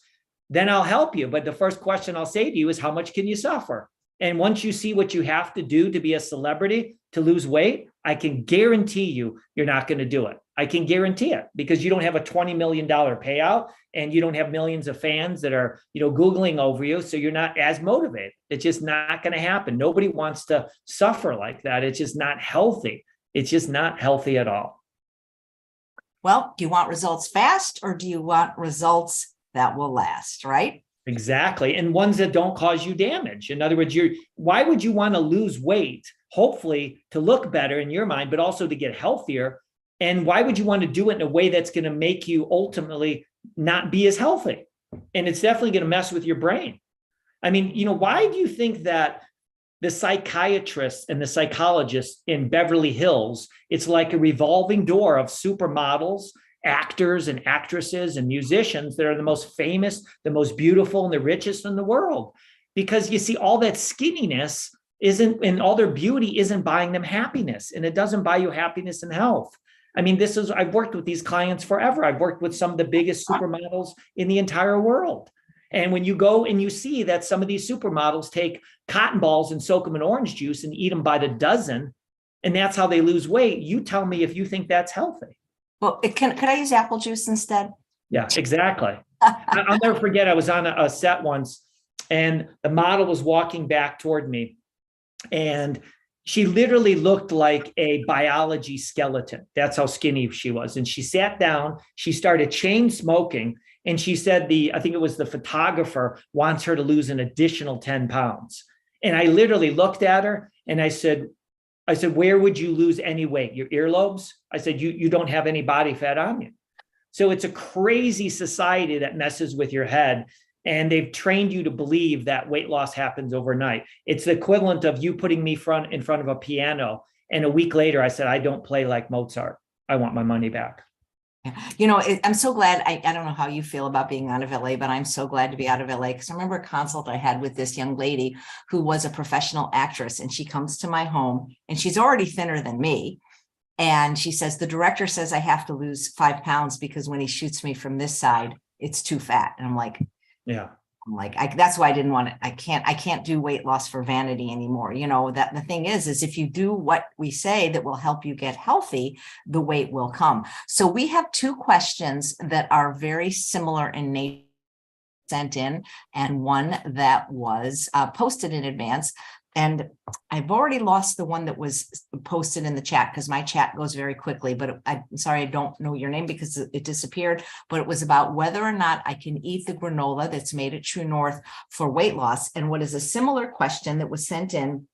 Speaker 2: then I'll help you. But the first question I'll say to you is, how much can you suffer? And once you see what you have to do to be a celebrity, to lose weight, I can guarantee you're not going to do it. I can guarantee it, because you don't have a $20 million payout and you don't have millions of fans that are, Googling over you. So you're not as motivated. It's just not going to happen. Nobody wants to suffer like that. It's just not healthy. It's just not healthy at all.
Speaker 1: well, do you want results fast or do you want results that will last, right?
Speaker 2: Exactly. And ones that don't cause you damage. In other words, why would you want to lose weight? Hopefully to look better in your mind, but also to get healthier. And why would you want to do it in a way that's going to make you ultimately not be as healthy? And it's definitely going to mess with your brain. I mean, why do you think that the psychiatrists and the psychologists in Beverly Hills, it's like a revolving door of supermodels, actors and actresses and musicians that are the most famous, the most beautiful, and the richest in the world? Because you see, all that skinniness isn't, and all their beauty isn't buying them happiness, and it doesn't buy you happiness and health. I mean, I've worked with these clients forever. I've worked with some of the biggest supermodels in the entire world. And when you go and you see that some of these supermodels take cotton balls and soak them in orange juice and eat them by the dozen, and that's how they lose weight, you tell me if you think that's healthy.
Speaker 1: Well, could I use apple juice instead?
Speaker 2: Yeah, exactly. I'll never forget, I was on a set once, and the model was walking back toward me, and she literally looked like a biology skeleton. That's how skinny she was. And she sat down, she started chain smoking, and she said I think it was the photographer wants her to lose an additional 10 pounds. And I literally looked at her and I said, where would you lose any weight? Your earlobes? I said, you don't have any body fat on you. So it's a crazy society that messes with your head. And they've trained you to believe that weight loss happens overnight. It's the equivalent of you putting me in front of a piano. And a week later, I said, I don't play like Mozart. I want my money back.
Speaker 1: I'm so glad. I don't know how you feel about being out of LA, but I'm so glad to be out of LA, because I remember a consult I had with this young lady who was a professional actress, and she comes to my home and she's already thinner than me. And she says, the director says I have to lose 5 pounds because when he shoots me from this side, it's too fat. And I'm like, that's why I didn't want it. I can't do weight loss for vanity anymore. That the thing is if you do what we say that will help you get healthy, the weight will come. So we have 2 questions that are very similar in nature sent in, and one that was posted in advance. And I've already lost the one that was posted in the chat because my chat goes very quickly, but I'm sorry, I don't know your name because it disappeared, but it was about whether or not I can eat the granola that's made at True North for weight loss. And what is a similar question that was sent in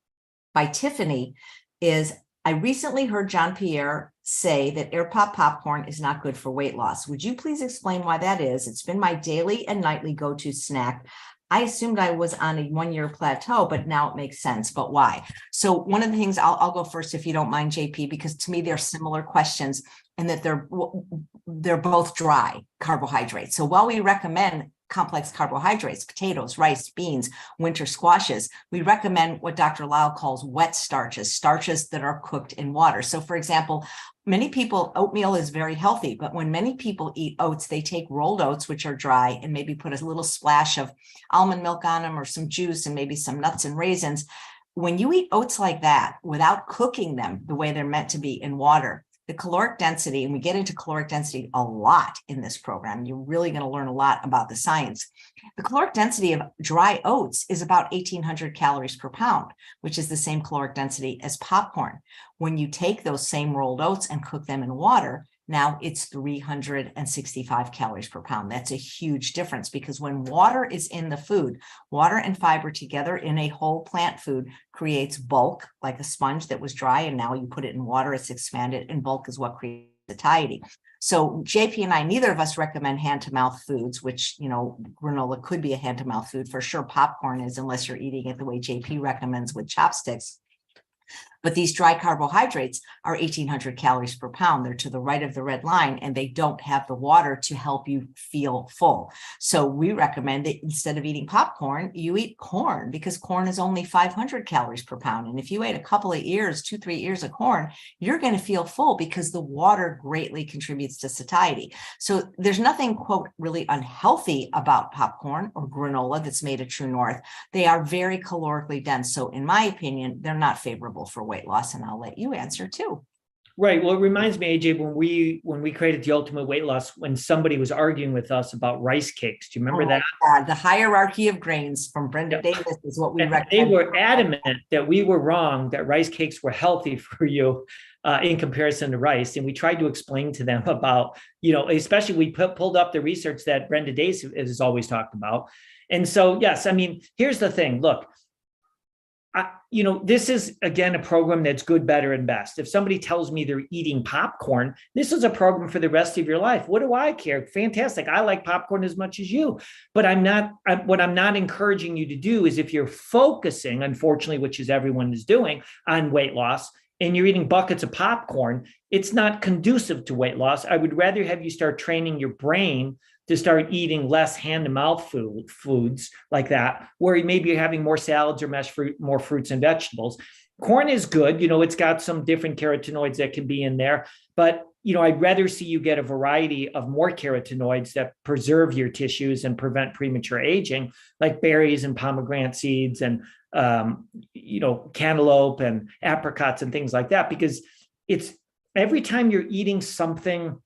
Speaker 1: by Tiffany is, I recently heard John Pierre say that air pop popcorn is not good for weight loss. Would you please explain why that is? It's been my daily and nightly go-to snack. I assumed I was on a 1-year plateau, but now it makes sense. But why? So one of the things, I'll go first if you don't mind, JP, because to me they're similar questions, and that they're both dry carbohydrates. So while we recommend complex carbohydrates, potatoes, rice, beans, winter squashes, we recommend what Dr. Lyle calls wet starches that are cooked in water. So for example, many people, oatmeal is very healthy, but when many people eat oats, they take rolled oats, which are dry, and maybe put a little splash of almond milk on them or some juice and maybe some nuts and raisins. When you eat oats like that, without cooking them the way they're meant to be in water, the caloric density, and we get into caloric density a lot in this program. You're really going to learn a lot about the science. The caloric density of dry oats is about 1,800 calories per pound, which is the same caloric density as popcorn. When you take those same rolled oats and cook them in water, Now it's 365 calories per pound. That's a huge difference because when water is in the food, water and fiber together in a whole plant food creates bulk, like a sponge that was dry, and now you put it in water, it's expanded, and bulk is what creates satiety. So JP and I, neither of us recommend hand-to-mouth foods, which, granola could be a hand-to-mouth food. For sure, popcorn is, unless you're eating it the way JP recommends with chopsticks. But these dry carbohydrates are 1,800 calories per pound. They're to the right of the red line, and they don't have the water to help you feel full. So we recommend that instead of eating popcorn, you eat corn, because corn is only 500 calories per pound. And if you ate a couple of ears, 2-3 ears of corn, you're going to feel full because the water greatly contributes to satiety. So there's nothing, quote, really unhealthy about popcorn or granola that's made of True North. They are very calorically dense. So in my opinion, they're not favorable for weight loss, and I'll let you answer too.
Speaker 2: Right. Well, it reminds me, AJ, when we created the ultimate weight loss, when somebody was arguing with us about rice cakes. Do you remember that?
Speaker 1: God, the hierarchy of grains from Brenda Davis is what we recommend.
Speaker 2: They were adamant that we were wrong, that rice cakes were healthy for you in comparison to rice. And we tried to explain to them about, especially we pulled up the research that Brenda Davis has always talked about. And so, yes, I mean, here's the thing. Look, this is, again, a program that's good, better, and best. If somebody tells me they're eating popcorn, this is a program for the rest of your life. What do I care? Fantastic. I like popcorn as much as you, but what I'm not encouraging you to do is, if you're focusing, unfortunately, which is everyone is doing, on weight loss, and you're eating buckets of popcorn, it's not conducive to weight loss. I would rather have you start training your brain to start eating less hand-to-mouth foods like that, where maybe you're having more salads or more fruits and vegetables. Corn is good. It's got some different carotenoids that can be in there, but I'd rather see you get a variety of more carotenoids that preserve your tissues and prevent premature aging, like berries and pomegranate seeds and cantaloupe and apricots and things like that, because it's every time you're eating something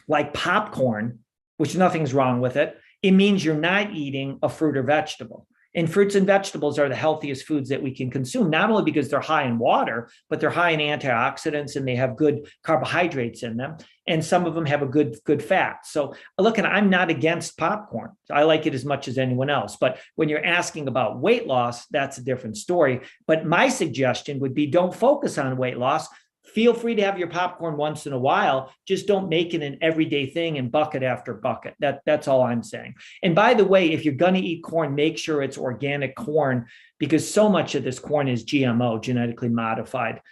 Speaker 2: like popcorn, which nothing's wrong with it, it means you're not eating a fruit or vegetable. And fruits and vegetables are the healthiest foods that we can consume, not only because they're high in water, but they're high in antioxidants and they have good carbohydrates in them. And some of them have a good fat. So look, and I'm not against popcorn. I like it as much as anyone else. But when you're asking about weight loss, that's a different story. But my suggestion would be, don't focus on weight loss. Feel free to have your popcorn once in a while. Just don't make it an everyday thing and bucket after bucket. That's all I'm saying. And by the way, if you're going to eat corn, make sure it's organic corn, because so much of this corn is GMO, genetically modified.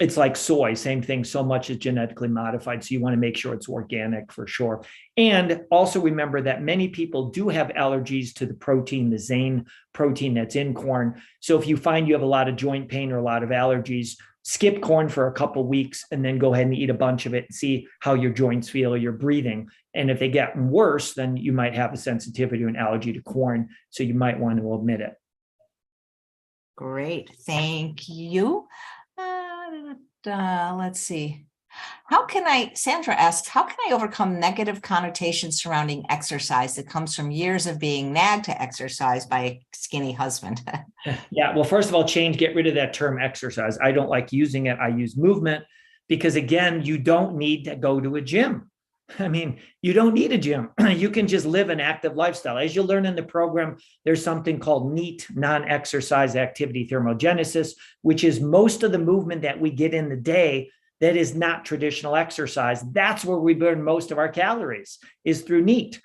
Speaker 2: It's like soy, same thing. So much is genetically modified. So you want to make sure it's organic for sure. And also remember that many people do have allergies to the protein, the zein protein that's in corn. So if you find you have a lot of joint pain or a lot of allergies, skip corn for a couple of weeks and then go ahead and eat a bunch of it and see how your joints feel or your breathing. And if they get worse, then you might have a sensitivity or an allergy to corn. So you might want to omit it.
Speaker 1: Great. Thank you. Let's see. Sandra asks, how can I overcome negative connotations surrounding exercise that comes from years of being nagged to exercise by a skinny husband?
Speaker 2: Yeah, well, first of all, get rid of that term exercise. I don't like using it. I use movement because, again, you don't need to go to a gym. I mean, you don't need a gym. You can just live an active lifestyle. As you'll learn in the program, there's something called NEAT, non-exercise activity thermogenesis, which is most of the movement that we get in the day that is not traditional exercise. That's where we burn most of our calories, is through NEAT.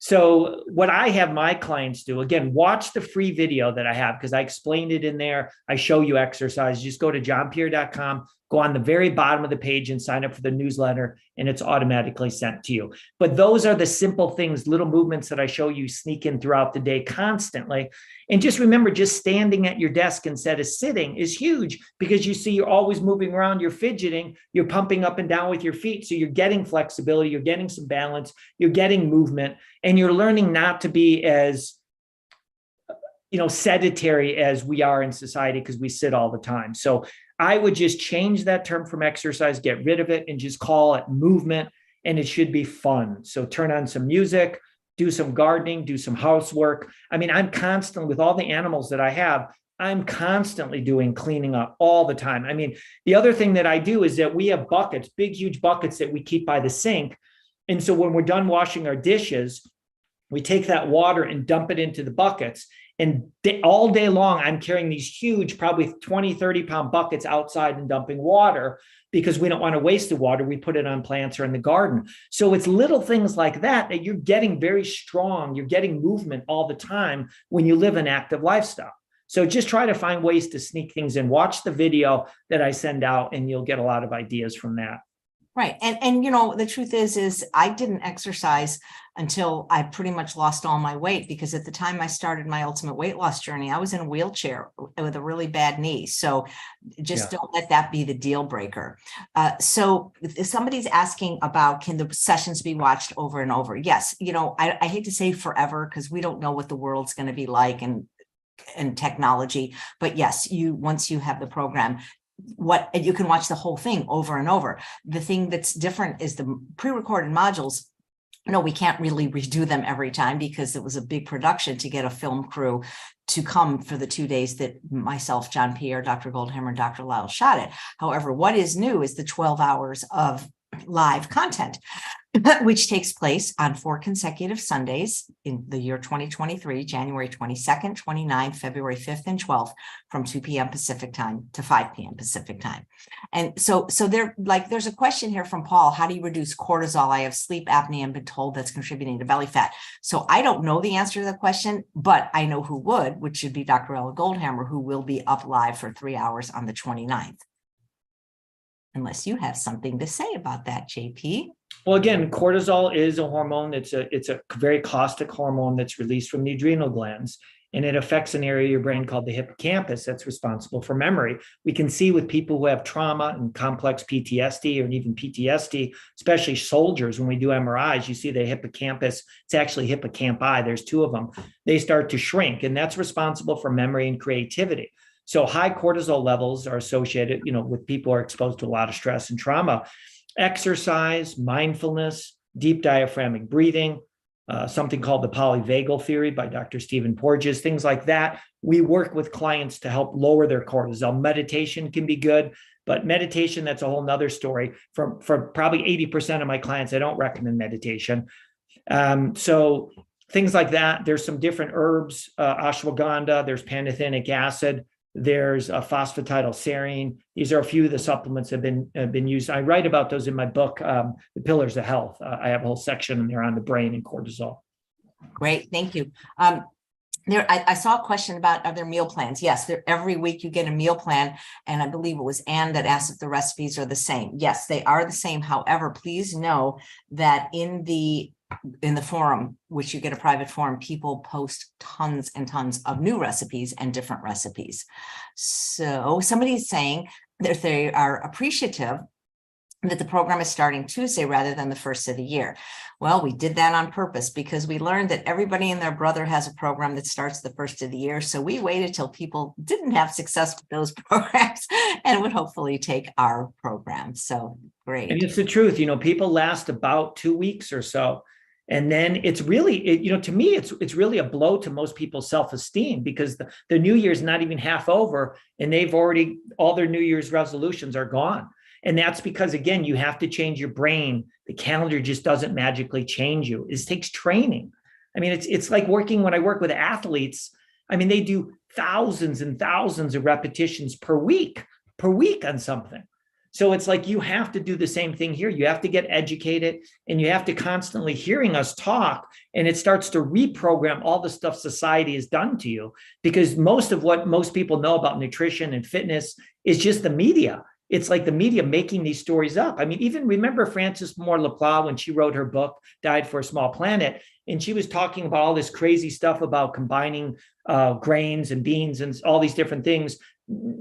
Speaker 2: So what I have my clients do, again, watch the free video that I have, because I explained it in there. I show you exercise. Just go to johnpierre.com, go on the very bottom of the page and sign up for the newsletter, and it's automatically sent to you. But those are the simple things, little movements that I show you sneak in throughout the day constantly. And just remember, just standing at your desk instead of sitting is huge, because you see you're always moving around, you're fidgeting, you're pumping up and down with your feet. So you're getting flexibility, you're getting some balance, you're getting movement, and you're learning not to be as sedentary as we are in society, because we sit all the time. So I would just change that term from exercise, get rid of it, and just call it movement. And it should be fun. So turn on some music, do some gardening, do some housework. I mean, I'm constantly, with all the animals that I have, I'm constantly doing cleaning up all the time. I mean, the other thing that I do is that we have buckets, big, huge buckets that we keep by the sink. And so when we're done washing our dishes, we take that water and dump it into the buckets. And all day long, I'm carrying these huge, probably 20, 30-pound buckets outside and dumping water because we don't want to waste the water. We put it on plants or in the garden. So it's little things like that that you're getting very strong. You're getting movement all the time when you live an active lifestyle. So just try to find ways to sneak things in. Watch the video that I send out, and you'll get a lot of ideas from that.
Speaker 1: Right. And the truth is I didn't exercise until I pretty much lost all my weight, because at the time I started my ultimate weight loss journey, I was in a wheelchair with a really bad knee. So just don't let that be the deal breaker. So if somebody's asking about, can the sessions be watched over and over? Yes. I hate to say forever, because we don't know what the world's going to be like and technology, but yes, once you have the program, you can watch the whole thing over and over. The thing that's different is the pre-recorded modules. No, we can't really redo them every time, because it was a big production to get a film crew to come for the 2 days that myself, John Pierre, Dr. Goldhammer, and Dr. Lyle shot it. However, what is new is the 12 hours of live content, which takes place on 4 consecutive Sundays in the year 2023, January 22nd, 29th, February 5th, and 12th, from 2 p.m. Pacific time to 5 p.m. Pacific time. And so there's a question here from Paul: how do you reduce cortisol? I have sleep apnea and been told that's contributing to belly fat. So I don't know the answer to the question, but I know who would, which should be Dr. Ella Goldhammer, who will be up live for 3 hours on the 29th. Unless you have something to say about that, JP.
Speaker 2: Well, again, cortisol is a hormone. It's a very caustic hormone that's released from the adrenal glands, and it affects an area of your brain called the hippocampus that's responsible for memory. We can see with people who have trauma and complex PTSD, or even PTSD, especially soldiers, when we do MRIs, you see the hippocampus. It's actually hippocampi. There's 2 of them. They start to shrink, and that's responsible for memory and creativity. So high cortisol levels are associated, with people who are exposed to a lot of stress and trauma. Exercise, mindfulness, deep diaphragmatic breathing, something called the polyvagal theory by Dr. Stephen Porges, things like that. We work with clients to help lower their cortisol. Meditation can be good, but meditation, that's a whole nother story. For probably 80% of my clients, I don't recommend meditation. So things like that. There's some different herbs, ashwagandha, there's pantothenic acid, there's phosphatidylserine. These are a few of the supplements that have been used. I write about those in my book, The Pillars of Health. I have a whole section in there on the brain and cortisol.
Speaker 1: Great, thank you. I saw a question about other meal plans. Yes, every week you get a meal plan, and I believe it was Anne that asked if the recipes are the same. Yes, they are the same. However, please know that in the forum, which you get a private forum, people post tons and tons of new recipes and different recipes. So somebody's saying that they are appreciative that the program is starting Tuesday rather than the first of the year. Well, we did that on purpose because we learned that everybody and their brother has a program that starts the first of the year. So we waited till people didn't have success with those programs and would hopefully take our program. So great.
Speaker 2: And it's the truth, people last about 2 weeks or so. And then it's really, to me, it's really a blow to most people's self-esteem, because the new year's not even half over and they've already, all their New Year's resolutions are gone. And that's because, again, you have to change your brain. The calendar just doesn't magically change you. It takes training. I mean, it's like when I work with athletes, I mean, they do thousands and thousands of repetitions per week on something. So it's like you have to do the same thing here. You have to get educated, and you have to constantly hearing us talk, and it starts to reprogram all the stuff society has done to you, because most of what most people know about nutrition and fitness is just the media. It's like the media making these stories up. I mean, even remember Frances Moore LaPlace, when she wrote her book, Diet for a Small Planet, and she was talking about all this crazy stuff about combining grains and beans and all these different things.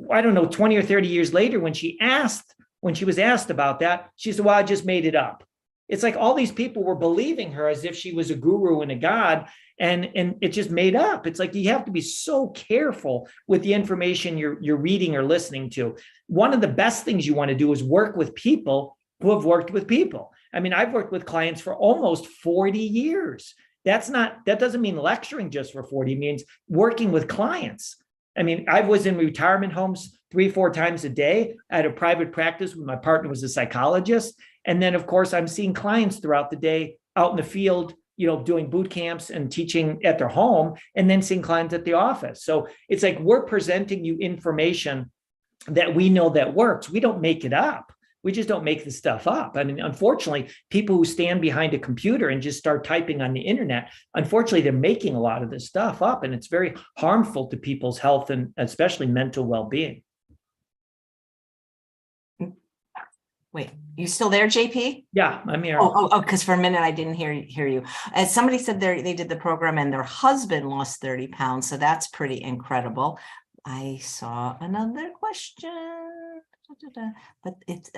Speaker 2: I don't know, 20 or 30 years later, when she was asked about that, she said, well, I just made it up. It's like all these people were believing her as if she was a guru and a god, and it just made up. It's like you have to be so careful with the information you're reading or listening to. One of the best things you want to do is work with people who have worked with people. I mean, I've worked with clients for almost 40 years. That doesn't mean lecturing just for 40, it means working with clients. I mean, I was in retirement homes 3-4 times a day. I had a private practice where my partner was a psychologist. And then, of course, I'm seeing clients throughout the day out in the field, doing boot camps and teaching at their home, and then seeing clients at the office. So it's like we're presenting you information that we know that works. We don't make it up. We just don't make the stuff up. I mean, unfortunately, people who stand behind a computer and just start typing on the internet, unfortunately, they're making a lot of this stuff up, and it's very harmful to people's health and especially mental well-being.
Speaker 1: Wait, you still there, JP?
Speaker 2: Yeah, I'm here.
Speaker 1: Because for a minute I didn't hear you. As somebody said, they did the program and their husband lost 30 pounds, so that's pretty incredible. I saw another question. But it's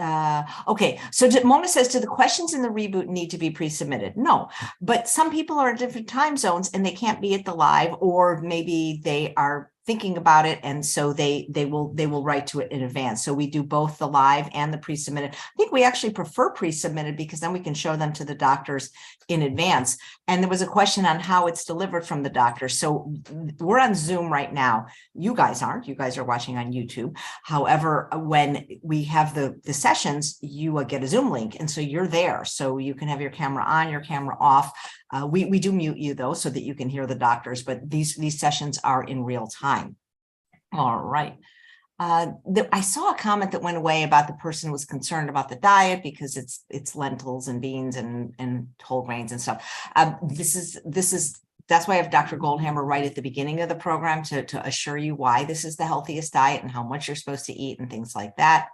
Speaker 1: okay. So Mona says, do the questions in the reboot need to be pre-submitted? No, but some people are in different time zones and they can't be at the live, or maybe they are thinking about it, and so they will write to it in advance. So we do both the live and the pre-submitted. I think we actually prefer pre-submitted because then we can show them to the doctors in advance. And there was a question on how it's delivered from the doctor. So we're on Zoom right now. You guys aren't. You guys are watching on YouTube. However, when we have the sessions, you get a Zoom link, and so you're there. So you can have your camera on, your camera off. We do mute you though, so that you can hear the doctors, but these sessions are in real time. All right. I saw a comment that went away about the person was concerned about the diet because it's lentils and beans and whole grains and stuff. That's why I have Dr. Goldhammer right at the beginning of the program to assure you why this is the healthiest diet and how much you're supposed to eat and things like that.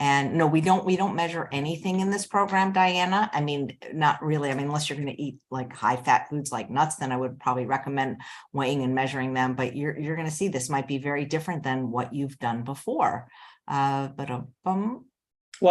Speaker 1: And no, we don't measure anything in this program, Diana. I mean, not really. I mean, unless you're going to eat like high fat foods like nuts, then I would probably recommend weighing and measuring them. But you're going to see this might be very different than what you've done before. Well,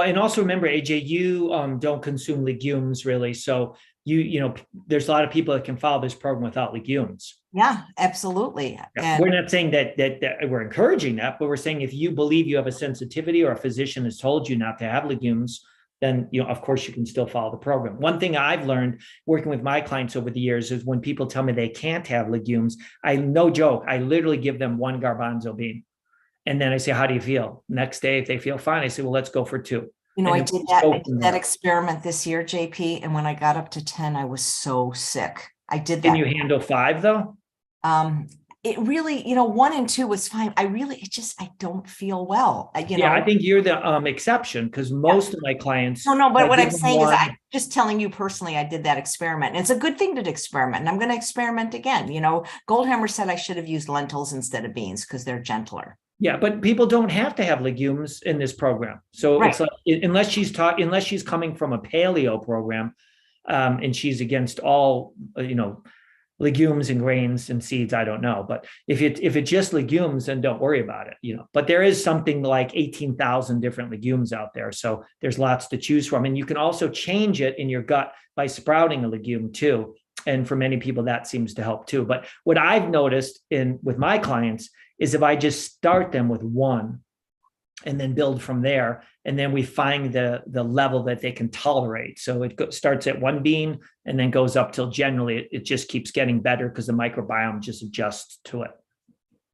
Speaker 2: and also remember, AJ, you don't consume legumes really. So there's a lot of people that can follow this program without legumes.
Speaker 1: Yeah, absolutely.
Speaker 2: And we're not saying that we're encouraging that, but we're saying if you believe you have a sensitivity or a physician has told you not to have legumes, then, of course, you can still follow the program. One thing I've learned working with my clients over the years is when people tell me they can't have legumes, no joke, I literally give them 1 garbanzo bean. And then I say, how do you feel? Next day, if they feel fine, I say, well, let's go for 2.
Speaker 1: I did that experiment this year, JP. And when I got up to 10, I was so sick. I did that.
Speaker 2: Can you handle 5 though?
Speaker 1: It really, 1 and 2 was fine. I don't feel well. I
Speaker 2: think you're the exception because most of my clients.
Speaker 1: No, but what I'm saying is I'm just telling you personally, I did that experiment. And it's a good thing to experiment. And I'm going to experiment again. Goldhammer said I should have used lentils instead of beans because they're gentler.
Speaker 2: Yeah, but people don't have to have legumes in this program. So right. It's like, unless she's coming from a paleo program, and she's against all, legumes and grains and seeds, I don't know. But if it's just legumes, then don't worry about it, But there is something like 18,000 different legumes out there. So there's lots to choose from. And you can also change it in your gut by sprouting a legume too. And for many people, that seems to help too. But what I've noticed with my clients is if I just start them with 1 and then build from there, and then we find the level that they can tolerate. So it starts at 1 bean and then goes up till generally it just keeps getting better because the microbiome just adjusts to it.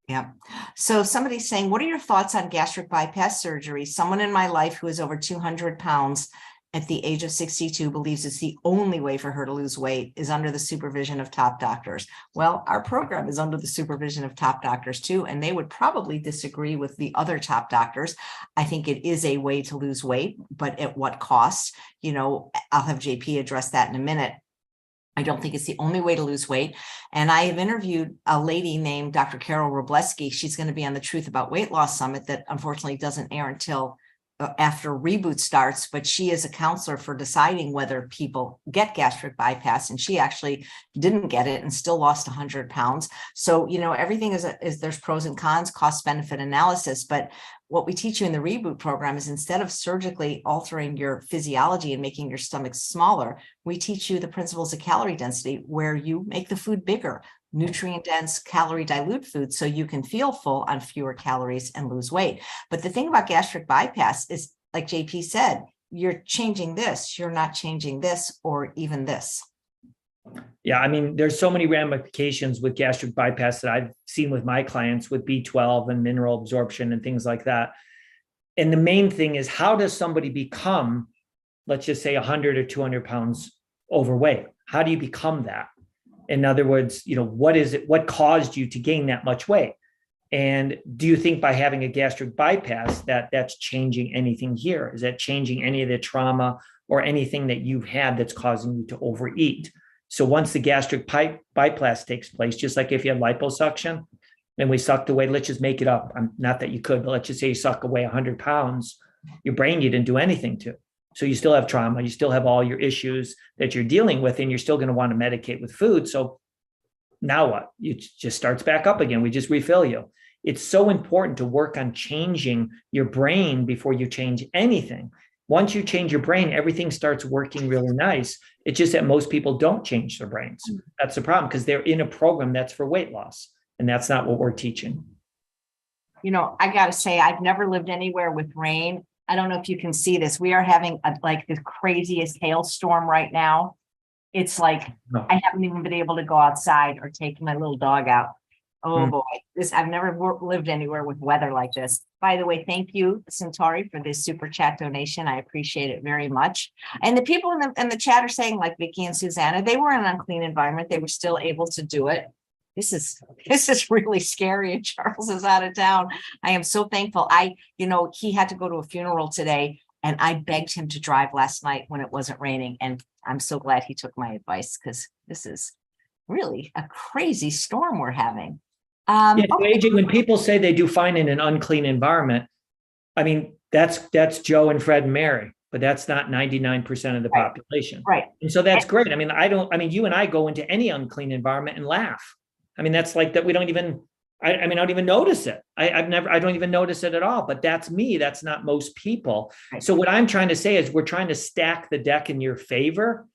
Speaker 1: Yeah. So somebody's saying, what are your thoughts on gastric bypass surgery? Someone in my life who is over 200 pounds at the age of 62 believes it's the only way for her to lose weight is under the supervision of top doctors. Well, our program is under the supervision of top doctors too, and they would probably disagree with the other top doctors. I think it is a way to lose weight, but at what cost? I'll have JP address that in a minute. I don't think it's the only way to lose weight. And I have interviewed a lady named Dr. Carol Robleski. She's going to be on the Truth About Weight Loss Summit that unfortunately doesn't air until after Reboot starts, but she is a counselor for deciding whether people get gastric bypass, and she actually didn't get it and still lost 100 pounds. So, everything is there's pros and cons, cost benefit analysis. But what we teach you in the Reboot program is instead of surgically altering your physiology and making your stomach smaller, we teach you the principles of calorie density, where you make the food bigger, nutrient dense, calorie dilute food, so you can feel full on fewer calories and lose weight. But the thing about gastric bypass is, like JP said, you're changing this, you're not changing this or even this.
Speaker 2: Yeah, I mean, there's so many ramifications with gastric bypass that I've seen with my clients with B12 and mineral absorption and things like that. And the main thing is, how does somebody become, let's just say 100 or 200 pounds overweight? How do you become that? In other words, what is it? What caused you to gain that much weight? And do you think by having a gastric bypass that that's changing anything here? Is that changing any of the trauma or anything that you've had that's causing you to overeat? So once the gastric bypass takes place, just like if you have liposuction and we sucked away, let's just make it up. Not that you could, but let's just say you suck away 100 pounds, your brain you didn't do anything to. So you still have trauma, you still have all your issues that you're dealing with, and you're still going to want to medicate with food. So now what? It just starts back up again. We just refill you. It's so important to work on changing your brain before you change anything. Once you change your brain, everything starts working really nice. It's just that most people don't change their brains. That's the problem, because they're in a program that's for weight loss, and that's not what we're teaching.
Speaker 1: I got to say, I've never lived anywhere with rain. I don't know if you can see this. We are having the craziest hailstorm right now. It's like, I haven't even been able to go outside or take my little dog out. Oh boy, I've never lived anywhere with weather like this. By the way, thank you, Centauri, for this super chat donation. I appreciate it very much. And the people in the chat are saying, like Vicky and Susanna, they were in an unclean environment. They were still able to do it. This is really scary. And Charles is out of town. I am so thankful. He had to go to a funeral today, and I begged him to drive last night when it wasn't raining. And I'm so glad he took my advice, because this is really a crazy storm we're having.
Speaker 2: AJ, when people say they do fine in an unclean environment, I mean, that's Joe and Fred and Mary, but that's not 99% of the population.
Speaker 1: Right.
Speaker 2: And so that's great. I mean, you and I go into any unclean environment and laugh. I mean, that's like that. We don't even, I don't even notice it. I don't even notice it at all, but that's me. That's not most people.
Speaker 1: Right.
Speaker 2: So what I'm trying to say is we're trying to stack the deck in your favor.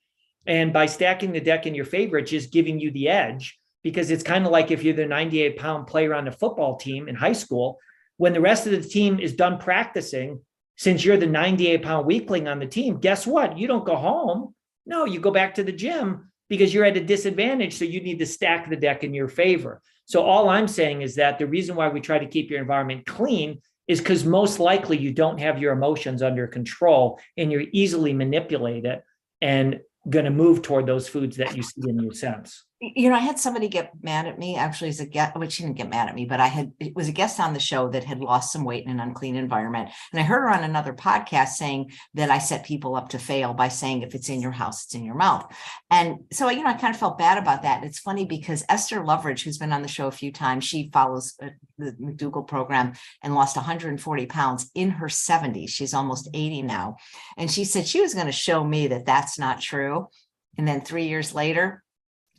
Speaker 2: And by stacking the deck in your favor, it's just giving you the edge, because it's kind of like if you're the 98-pound player on the football team in high school, when the rest of the team is done practicing, since you're the 98-pound weakling on the team, guess what? You don't go home. No, you go back to the gym, because you're at a disadvantage. So you need to stack the deck in your favor. So all I'm saying is that the reason why we try to keep your environment clean is because most likely you don't have your emotions under control, and you're easily manipulated and going to move toward those foods that you see in your sense.
Speaker 1: I had somebody get mad at me, actually, as a guest, which she didn't get mad at me, but it was a guest on the show that had lost some weight in an unclean environment. And I heard her on another podcast saying that I set people up to fail by saying, if it's in your house, it's in your mouth. And so, I kind of felt bad about that. And it's funny because Esther Loveridge, who's been on the show a few times, she follows the McDougall program and lost 140 pounds in her 70s. She's almost 80 now. And she said she was going to show me that that's not true. And then 3 years later,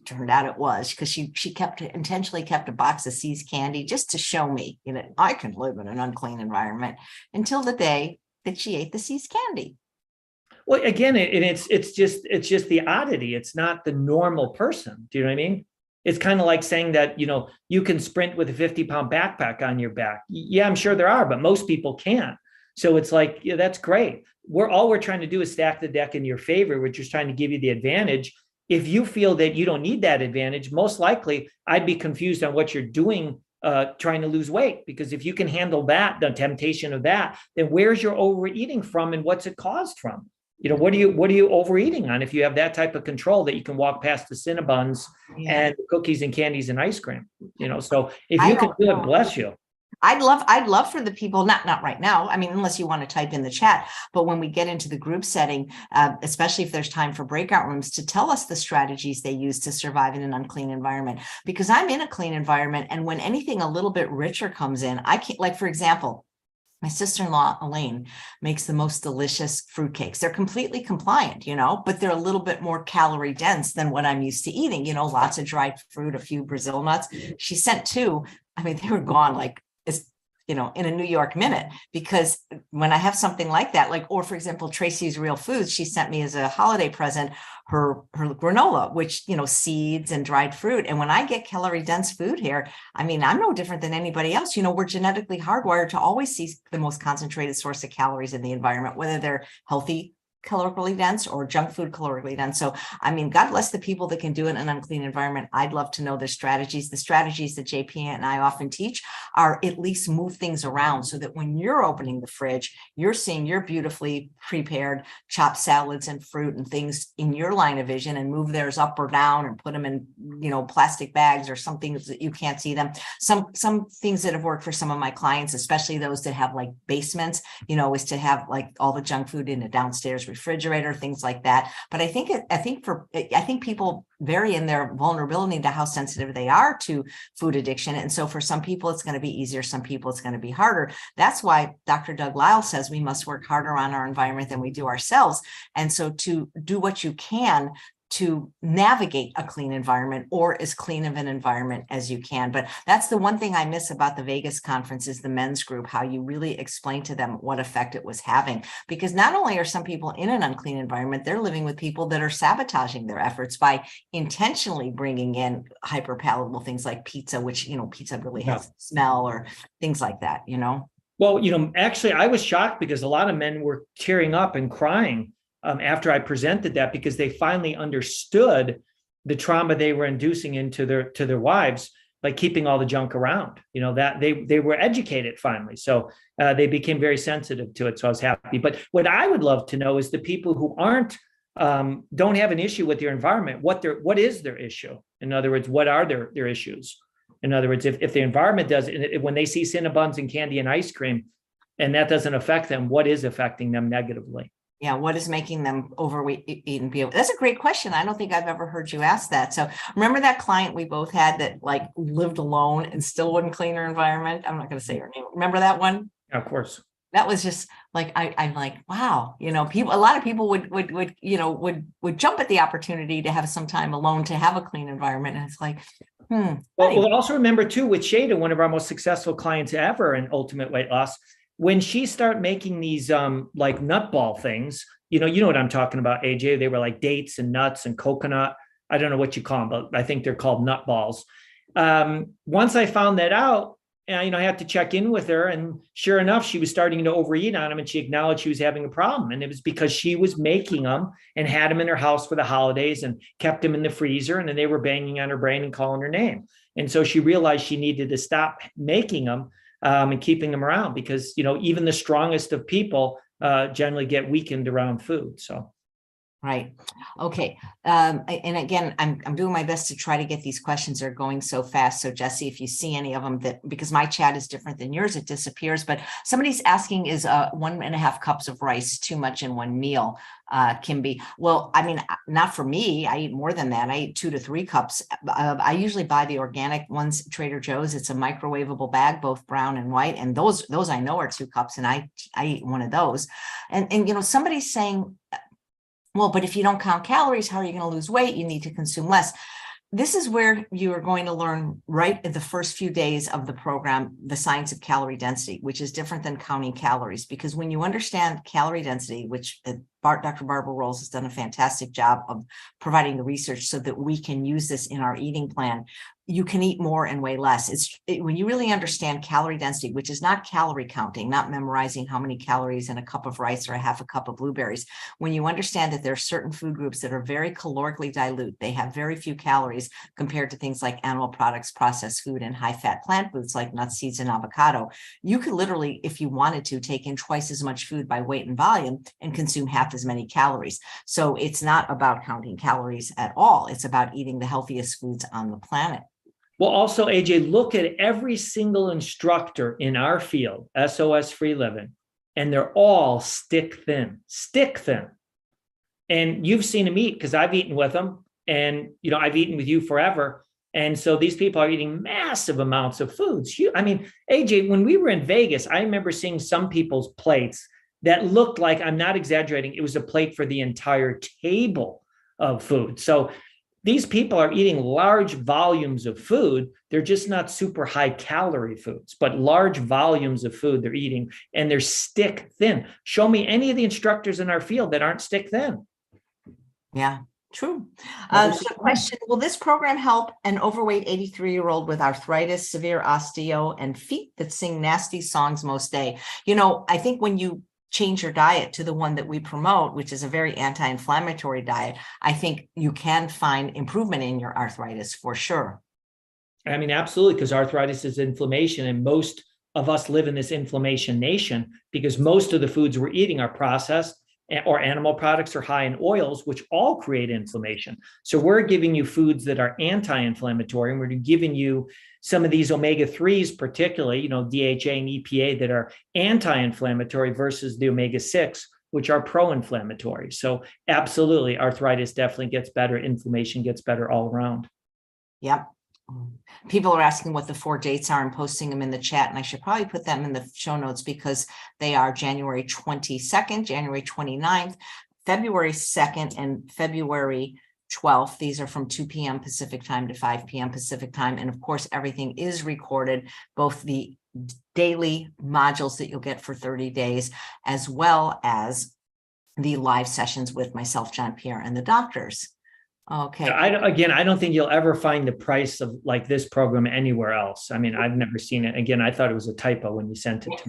Speaker 1: turned out it was, because she intentionally kept a box of See's candy just to show me, I can live in an unclean environment, until the day that she ate the See's candy.
Speaker 2: Well, again, it's just the oddity. It's not the normal person. Do you know what I mean? It's kind of like saying that, you can sprint with a 50-pound backpack on your back. Yeah, I'm sure there are, but most people can't. So it's like, yeah, that's great. All we're trying to do is stack the deck in your favor. We're just trying to give you the advantage. If you feel that you don't need that advantage, most likely I'd be confused on what you're doing, trying to lose weight, because if you can handle that, the temptation of that, then where's your overeating from, and what's it caused from? What are you overeating on if you have that type of control that you can walk past the Cinnabons and cookies and candies and ice cream? So if you can do it, bless you.
Speaker 1: I'd love for the people, not right now, I mean, unless you want to type in the chat, but when we get into the group setting, especially if there's time for breakout rooms, to tell us the strategies they use to survive in an unclean environment, because I'm in a clean environment. And when anything a little bit richer comes in, I can't, like, for example, my sister-in-law, Elaine, makes the most delicious fruitcakes. They're completely compliant, but they're a little bit more calorie dense than what I'm used to eating, lots of dried fruit, a few Brazil nuts. She sent 2. I mean, they were gone like, in a New York minute, because when I have something like that, or for example, Tracy's Real Foods, she sent me as a holiday present her granola, which, seeds and dried fruit. And when I get calorie dense food here, I mean, I'm no different than anybody else. We're genetically hardwired to always see the most concentrated source of calories in the environment, whether they're healthy calorically dense or junk food calorically dense. So, I mean, God bless the people that can do it in an unclean environment. I'd love to know their strategies. The strategies that JP and I often teach are at least move things around so that when you're opening the fridge, you're seeing your beautifully prepared chopped salads and fruit and things in your line of vision, and move theirs up or down and put them in, plastic bags or something that you can't see them. Some things that have worked for some of my clients, especially those that have like basements, is to have like all the junk food in a downstairs refrigerator, things like that. But I think people vary in their vulnerability to how sensitive they are to food addiction. And so for some people, it's going to be easier. Some people, it's going to be harder. That's why Dr. Doug Lisle says we must work harder on our environment than we do ourselves. And so to do what you can to navigate a clean environment, or as clean of an environment as you can. But that's the one thing I miss about the Vegas conference is the men's group, how you really explain to them what effect it was having. Because not only are some people in an unclean environment, they're living with people that are sabotaging their efforts by intentionally bringing in hyperpalatable things like pizza, which, pizza really has smell or things like that,
Speaker 2: Well, actually, I was shocked because a lot of men were tearing up and crying after I presented that, because they finally understood the trauma they were inducing into their wives by keeping all the junk around. That they were educated finally, so they became very sensitive to it. So I was happy. But what I would love to know is the people who don't have an issue with their environment. What is their issue? In other words, what are their issues? In other words, if the environment does, when they see Cinnabons and candy and ice cream, and that doesn't affect them, what is affecting them negatively?
Speaker 1: Yeah, what is making them overweight and be? That's a great question. I don't think I've ever heard you ask that. So remember that client we both had that like lived alone and still wouldn't clean her environment? I'm not going to say her name. Remember that one?
Speaker 2: Yeah, of course.
Speaker 1: That was just like I'm like, wow, people. A lot of people would jump at the opportunity to have some time alone to have a clean environment, and it's like,
Speaker 2: Well, we'll also remember too with Shada, one of our most successful clients ever in Ultimate Weight Loss. When she started making these like nut ball things, you know what I'm talking about, AJ. They were like dates and nuts and coconut. I don't know what you call them, but I think they're called nut balls. Once I found that out, I had to check in with her, and sure enough, she was starting to overeat on them, and she acknowledged she was having a problem. And it was because she was making them and had them in her house for the holidays and kept them in the freezer, and then they were banging on her brain and calling her name. And so she realized she needed to stop making them and keeping them around, because, even the strongest of people generally get weakened around food. So.
Speaker 1: Right. Okay. And again, I'm doing my best to try to get these questions that are going so fast. So Jesse, if you see any of them because my chat is different than yours, it disappears. But somebody's asking, is 1.5 cups of rice too much in one meal? Kimby? Well, I mean, not for me. I eat more than that. I eat 2 to 3 cups. I usually buy the organic ones, Trader Joe's. It's a microwavable bag, both brown and white. And those I know are 2 cups, and I eat one of those. And somebody's saying, well, but if you don't count calories, how are you going to lose weight? You need to consume less. This is where you are going to learn right at the first few days of the program, the science of calorie density, which is different than counting calories. Because when you understand calorie density, which Dr. Barbara Rolls has done a fantastic job of providing the research so that we can use this in our eating plan, you can eat more and weigh less. When you really understand calorie density, which is not calorie counting, not memorizing how many calories in a cup of rice or a half a cup of blueberries. When you understand that there are certain food groups that are very calorically dilute, they have very few calories compared to things like animal products, processed food, and high-fat plant foods like nuts, seeds, and avocado. You could literally, if you wanted to, take in twice as much food by weight and volume and consume half as many calories. So it's not about counting calories at all. It's about eating the healthiest foods on the planet.
Speaker 2: Well, also, AJ, look at every single instructor in our field, SOS Free Living, and they're all stick thin. And you've seen them eat, because I've eaten with them, and I've eaten with you forever. And so these people are eating massive amounts of foods. AJ, when we were in Vegas, I remember seeing some people's plates that looked like, I'm not exaggerating, it was a plate for the entire table of food. So these people are eating large volumes of food. They're just not super high calorie foods, but large volumes of food they're eating, and they're stick thin. Show me any of the instructors in our field that aren't stick thin.
Speaker 1: Yeah, true. Question, will this program help an overweight 83-year-old with arthritis, severe osteo, and feet that sing nasty songs most day? I think when you change your diet to the one that we promote, which is a very anti-inflammatory diet, I think you can find improvement in your arthritis for sure.
Speaker 2: I mean, absolutely, because arthritis is inflammation, and most of us live in this inflammation nation because most of the foods we're eating are processed or animal products are high in oils, which all create inflammation. So we're giving you foods that are anti-inflammatory, and we're giving you some of these omega-3s, particularly, DHA and EPA, that are anti-inflammatory versus the omega-6, which are pro-inflammatory. So absolutely, arthritis definitely gets better. Inflammation gets better all around.
Speaker 1: Yep. People are asking what the 4 dates are and posting them in the chat, and I should probably put them in the show notes because they are January 22nd, January 29th, February 2nd, and February 12th. These are from 2 p.m. Pacific time to 5 p.m. Pacific time. And of course, everything is recorded, both the daily modules that you'll get for 30 days, as well as the live sessions with myself, John Pierre, and the doctors. Okay.
Speaker 2: I don't think you'll ever find the price of like this program anywhere else. I mean, I've never seen it. Again, I thought it was a typo when you sent it to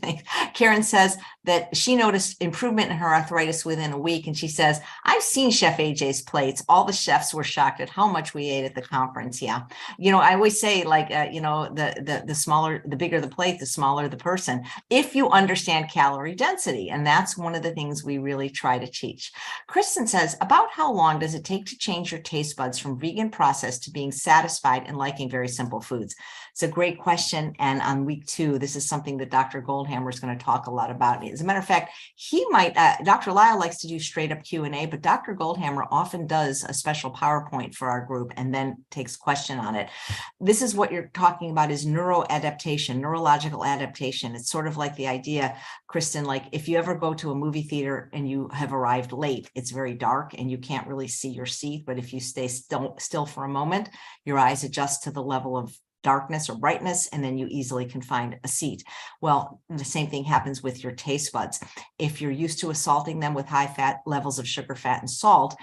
Speaker 2: me.
Speaker 1: Karen says that she noticed improvement in her arthritis within a week. And she says, I've seen Chef AJ's plates. All the chefs were shocked at how much we ate at the conference. Yeah. I always say like, the smaller, the bigger the plate, the smaller the person, if you understand calorie density. And that's one of the things we really try to teach. Kristen says, about how long does it take to change your taste buds from vegan processed to being satisfied and liking very simple foods? It's a great question. And on week 2, this is something that Dr. Goldhammer is going to talk a lot about. As a matter of fact, he might, Dr. Lyle likes to do straight up Q&A, but Dr. Goldhammer often does a special PowerPoint for our group and then takes question on it. This is what you're talking about is neuroadaptation, neurological adaptation. It's sort of like the idea, Kristen, like if you ever go to a movie theater and you have arrived late, it's very dark and you can't really see your seat. But if you stay still for a moment, your eyes adjust to the level of darkness or brightness, and then you easily can find a seat. Well, the same thing happens with your taste buds. If you're used to assaulting them with high fat levels of sugar, fat, and salt,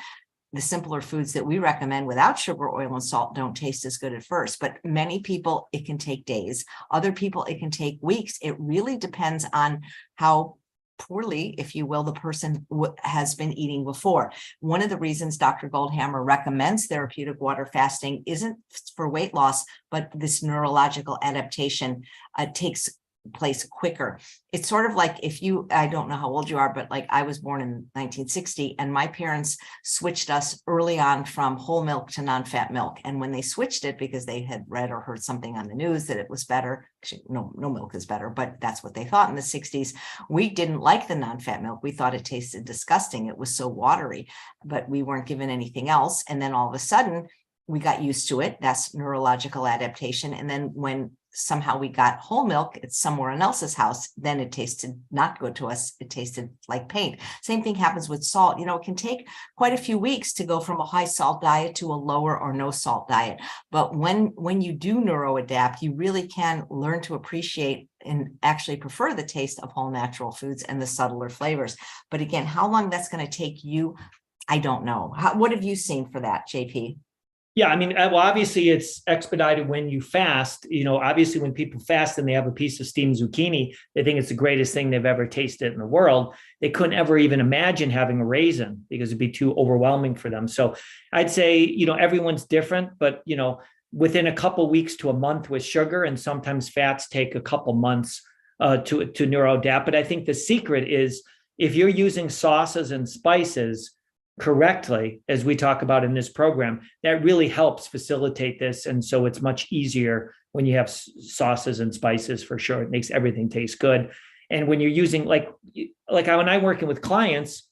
Speaker 1: the simpler foods that we recommend without sugar, oil, and salt don't taste as good at first. But many people, it can take days. Other people, it can take weeks. It really depends on how poorly, if you will, the person has been eating before. One of the reasons Dr. Goldhammer recommends therapeutic water fasting isn't for weight loss, but this neurological adaptation takes place quicker. It's sort of like if you, I don't know how old you are, but like I was born in 1960 and my parents switched us early on from whole milk to non-fat milk. And when they switched it, because they had read or heard something on the news that it was better, actually, no milk is better, but that's what they thought in the 60s. We didn't like the non-fat milk. We thought it tasted disgusting. It was so watery, but we weren't given anything else. And then all of a sudden we got used to it. That's neurological adaptation. And then when somehow we got whole milk at someone else's house, then it tasted not good to us. It tasted like paint. Same thing happens with salt. It can take quite a few weeks to go from a high salt diet to a lower or no salt diet. But when you do neuroadapt, you really can learn to appreciate and actually prefer the taste of whole natural foods and the subtler flavors. But again, how long that's going to take you, I don't know. What have you seen for that, JP?
Speaker 2: Yeah, I mean, well, obviously it's expedited when you fast. Obviously when people fast and they have a piece of steamed zucchini, they think it's the greatest thing they've ever tasted in the world. They couldn't ever even imagine having a raisin because it'd be too overwhelming for them. So I'd say, everyone's different, but, within a couple weeks to a month with sugar, and sometimes fats take a couple months to neuroadapt. But I think the secret is if you're using sauces and spices correctly, as we talk about in this program, that really helps facilitate this. And so it's much easier when you have sauces and spices, for sure. It makes everything taste good. And when you're using, like when I'm working with clients,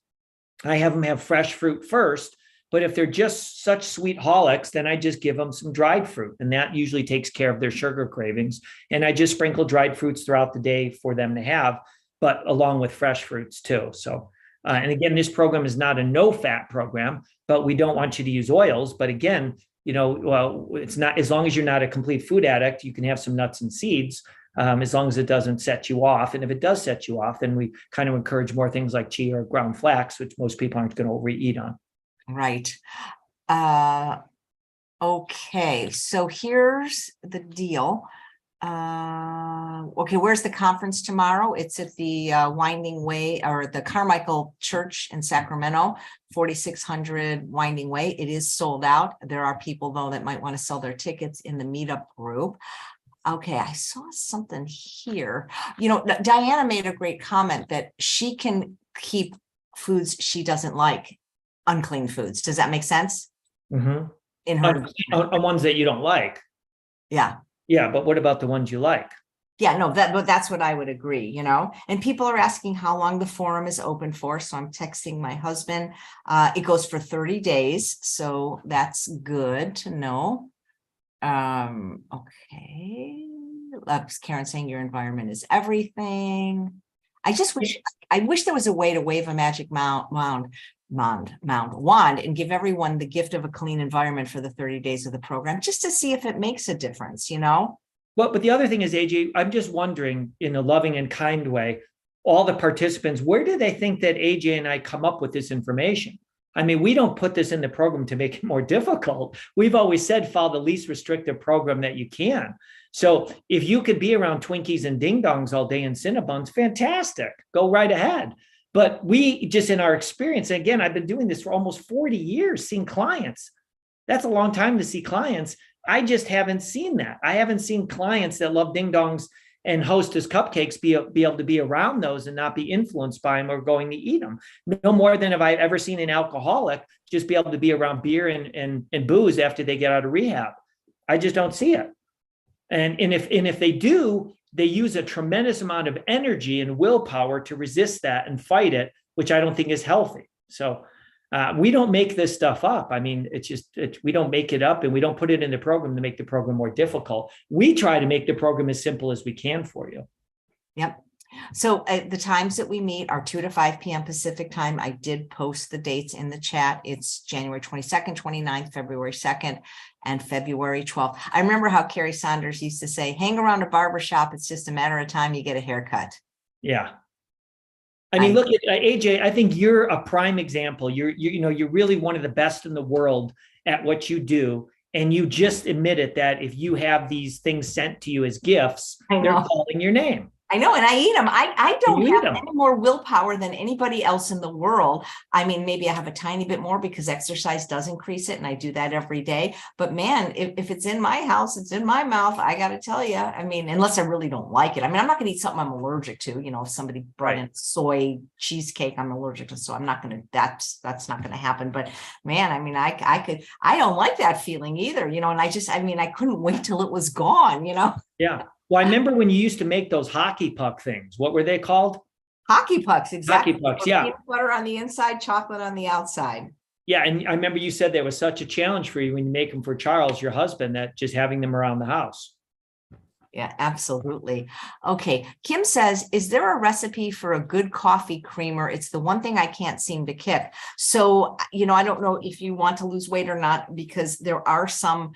Speaker 2: I have them have fresh fruit first. But if they're just such sweetholics, then I just give them some dried fruit. And that usually takes care of their sugar cravings. And I just sprinkle dried fruits throughout the day for them to have, but along with fresh fruits too. So and again, this program is not a no-fat program, but we don't want you to use oils. But again, it's not, as long as you're not a complete food addict, you can have some nuts and seeds, as long as it doesn't set you off. And if it does set you off, then we kind of encourage more things like chia or ground flax, which most people aren't going to overeat on.
Speaker 1: Right. Okay. So here's the deal. Okay, where's the conference tomorrow? It's at the Winding Way, or the Carmichael Church in Sacramento, 4600 Winding Way. It is sold out. There are people, though, that might want to sell their tickets in the meetup group. Okay, I saw something here. You know, Diana made a great comment that she can keep foods she doesn't like, unclean foods. Does that make sense?
Speaker 2: Mm-hmm.
Speaker 1: In her,
Speaker 2: on ones that you don't like.
Speaker 1: yeah.
Speaker 2: Yeah, but what about the ones you like?
Speaker 1: Yeah, no, that's what I would agree, you know, and people are asking how long the forum is open for. So I'm texting my husband. It goes for 30 days. So that's good to know. Okay. Karen saying your environment is everything. I wish there was a way to wave a magic wand and give everyone the gift of a clean environment for the 30 days of the program, just to see if it makes a difference, you know?
Speaker 2: Well, but the other thing is, AJ, I'm just wondering, in a loving and kind way, all the participants, where do they think that AJ and I come up with this information? I mean, we don't put this in the program to make it more difficult. We've always said follow the least restrictive program that you can. So if you could be around Twinkies and Ding Dongs all day and Cinnabons, fantastic. Go right ahead. But we just, in our experience, and again, I've been doing this for almost 40 years, seeing clients. That's a long time to see clients. I just haven't seen that. I haven't seen clients that love Ding Dongs and Hostess cupcakes be able to be around those and not be influenced by them or going to eat them. No more than have I ever seen an alcoholic just be able to be around beer and booze after they get out of rehab. I just don't see it. And if they do, they use a tremendous amount of energy and willpower to resist that and fight it, which I don't think is healthy. So we don't make this stuff up. I mean, we don't make it up, and we don't put it in the program to make the program more difficult. We try to make the program as simple as we can for you.
Speaker 1: Yep. So the times that we meet are 2 to 5 p.m. Pacific time. I did post the dates in the chat. It's January 22nd, 29th, February 2nd, and February 12th. I remember how Carrie Saunders used to say, hang around a barber shop. It's just a matter of time you get a haircut.
Speaker 2: Yeah. I mean, look at AJ. I think you're a prime example. You're really one of the best in the world at what you do. And you just admitted that if you have these things sent to you as gifts, they're calling your name.
Speaker 1: I know, and I eat them. I don't have any more willpower than anybody else in the world. I mean, maybe I have a tiny bit more because exercise does increase it, and I do that every day. But man, if it's in my house, it's in my mouth. I got to tell you, I mean, unless I really don't like it. I mean, I'm not going to eat something I'm allergic to. You know, if somebody brought in soy cheesecake, I'm allergic to, so I'm not going to. That's not going to happen. But man, I mean, I don't like that feeling either. You know, and I couldn't wait till it was gone. You know.
Speaker 2: Yeah. Well, I remember when you used to make those hockey puck things. What were they called?
Speaker 1: Hockey pucks, exactly.
Speaker 2: Hockey pucks, yeah.
Speaker 1: Peanut butter on the inside, chocolate on the outside.
Speaker 2: Yeah, and I remember you said that was such a challenge for you when you make them for Charles, your husband, that just having them around the house.
Speaker 1: Yeah, absolutely. Okay, Kim says, is there a recipe for a good coffee creamer? It's the one thing I can't seem to kick. So, you know, I don't know if you want to lose weight or not, because there are some